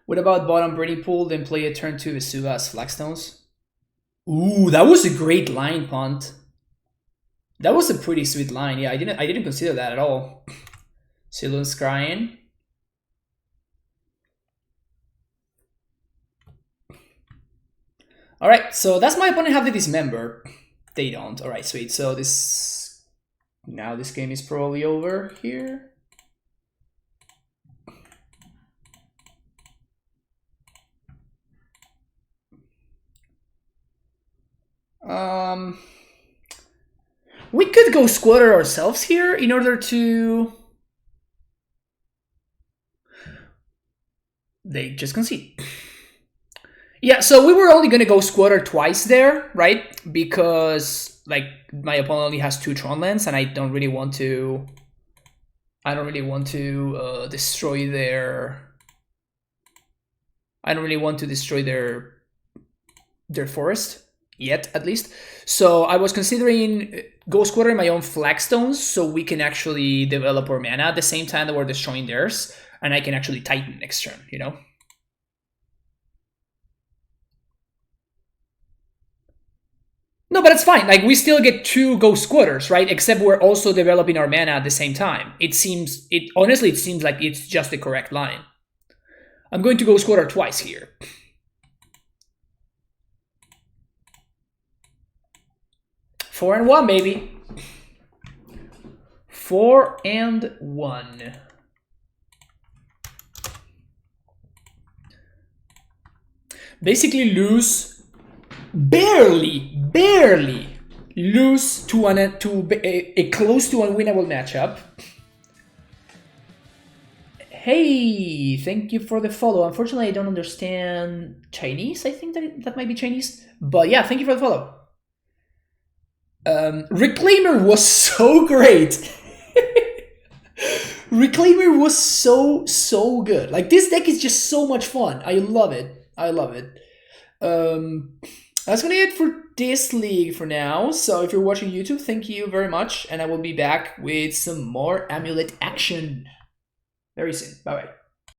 What about bottom Burning Pool, then play a turn 2 Vesua as Flagstones? Ooh, that was a great line, Punt. That was a pretty sweet line. Yeah, I didn't consider that at all. Silun's crying. Alright, so that's my opponent have the Dismember. They don't. Alright, sweet. So this now this game is probably over here. We could go Squatter ourselves here in order to... They just concede. Yeah, so we were only going to go Squatter twice there, right? Because, like, my opponent only has 2 Tron lands, and I don't really want to... destroy their... I don't really want to destroy their forest. Yet, at least. So I was considering Ghost Squatter in my own Flagstones so we can actually develop our mana at the same time that we're destroying theirs, and I can actually Titan next turn, you know? No, but it's fine. Like, we still get 2 Ghost Squatters, right? Except we're also developing our mana at the same time. Honestly, it seems like it's just the correct line. I'm going to Ghost Squatter twice here. 4 and 1, baby. 4 and 1. Basically lose, barely lose to a close to unwinnable matchup. Hey, thank you for the follow. Unfortunately, I don't understand Chinese. I think that might be Chinese. But yeah, thank you for the follow. Reclaimer was so great. Reclaimer was so good. Like, this deck is just so much fun. I love it. I love it. That's gonna be it for this league for now. So if you're watching YouTube, thank you very much, and I will be back with some more Amulet action very soon. Bye bye.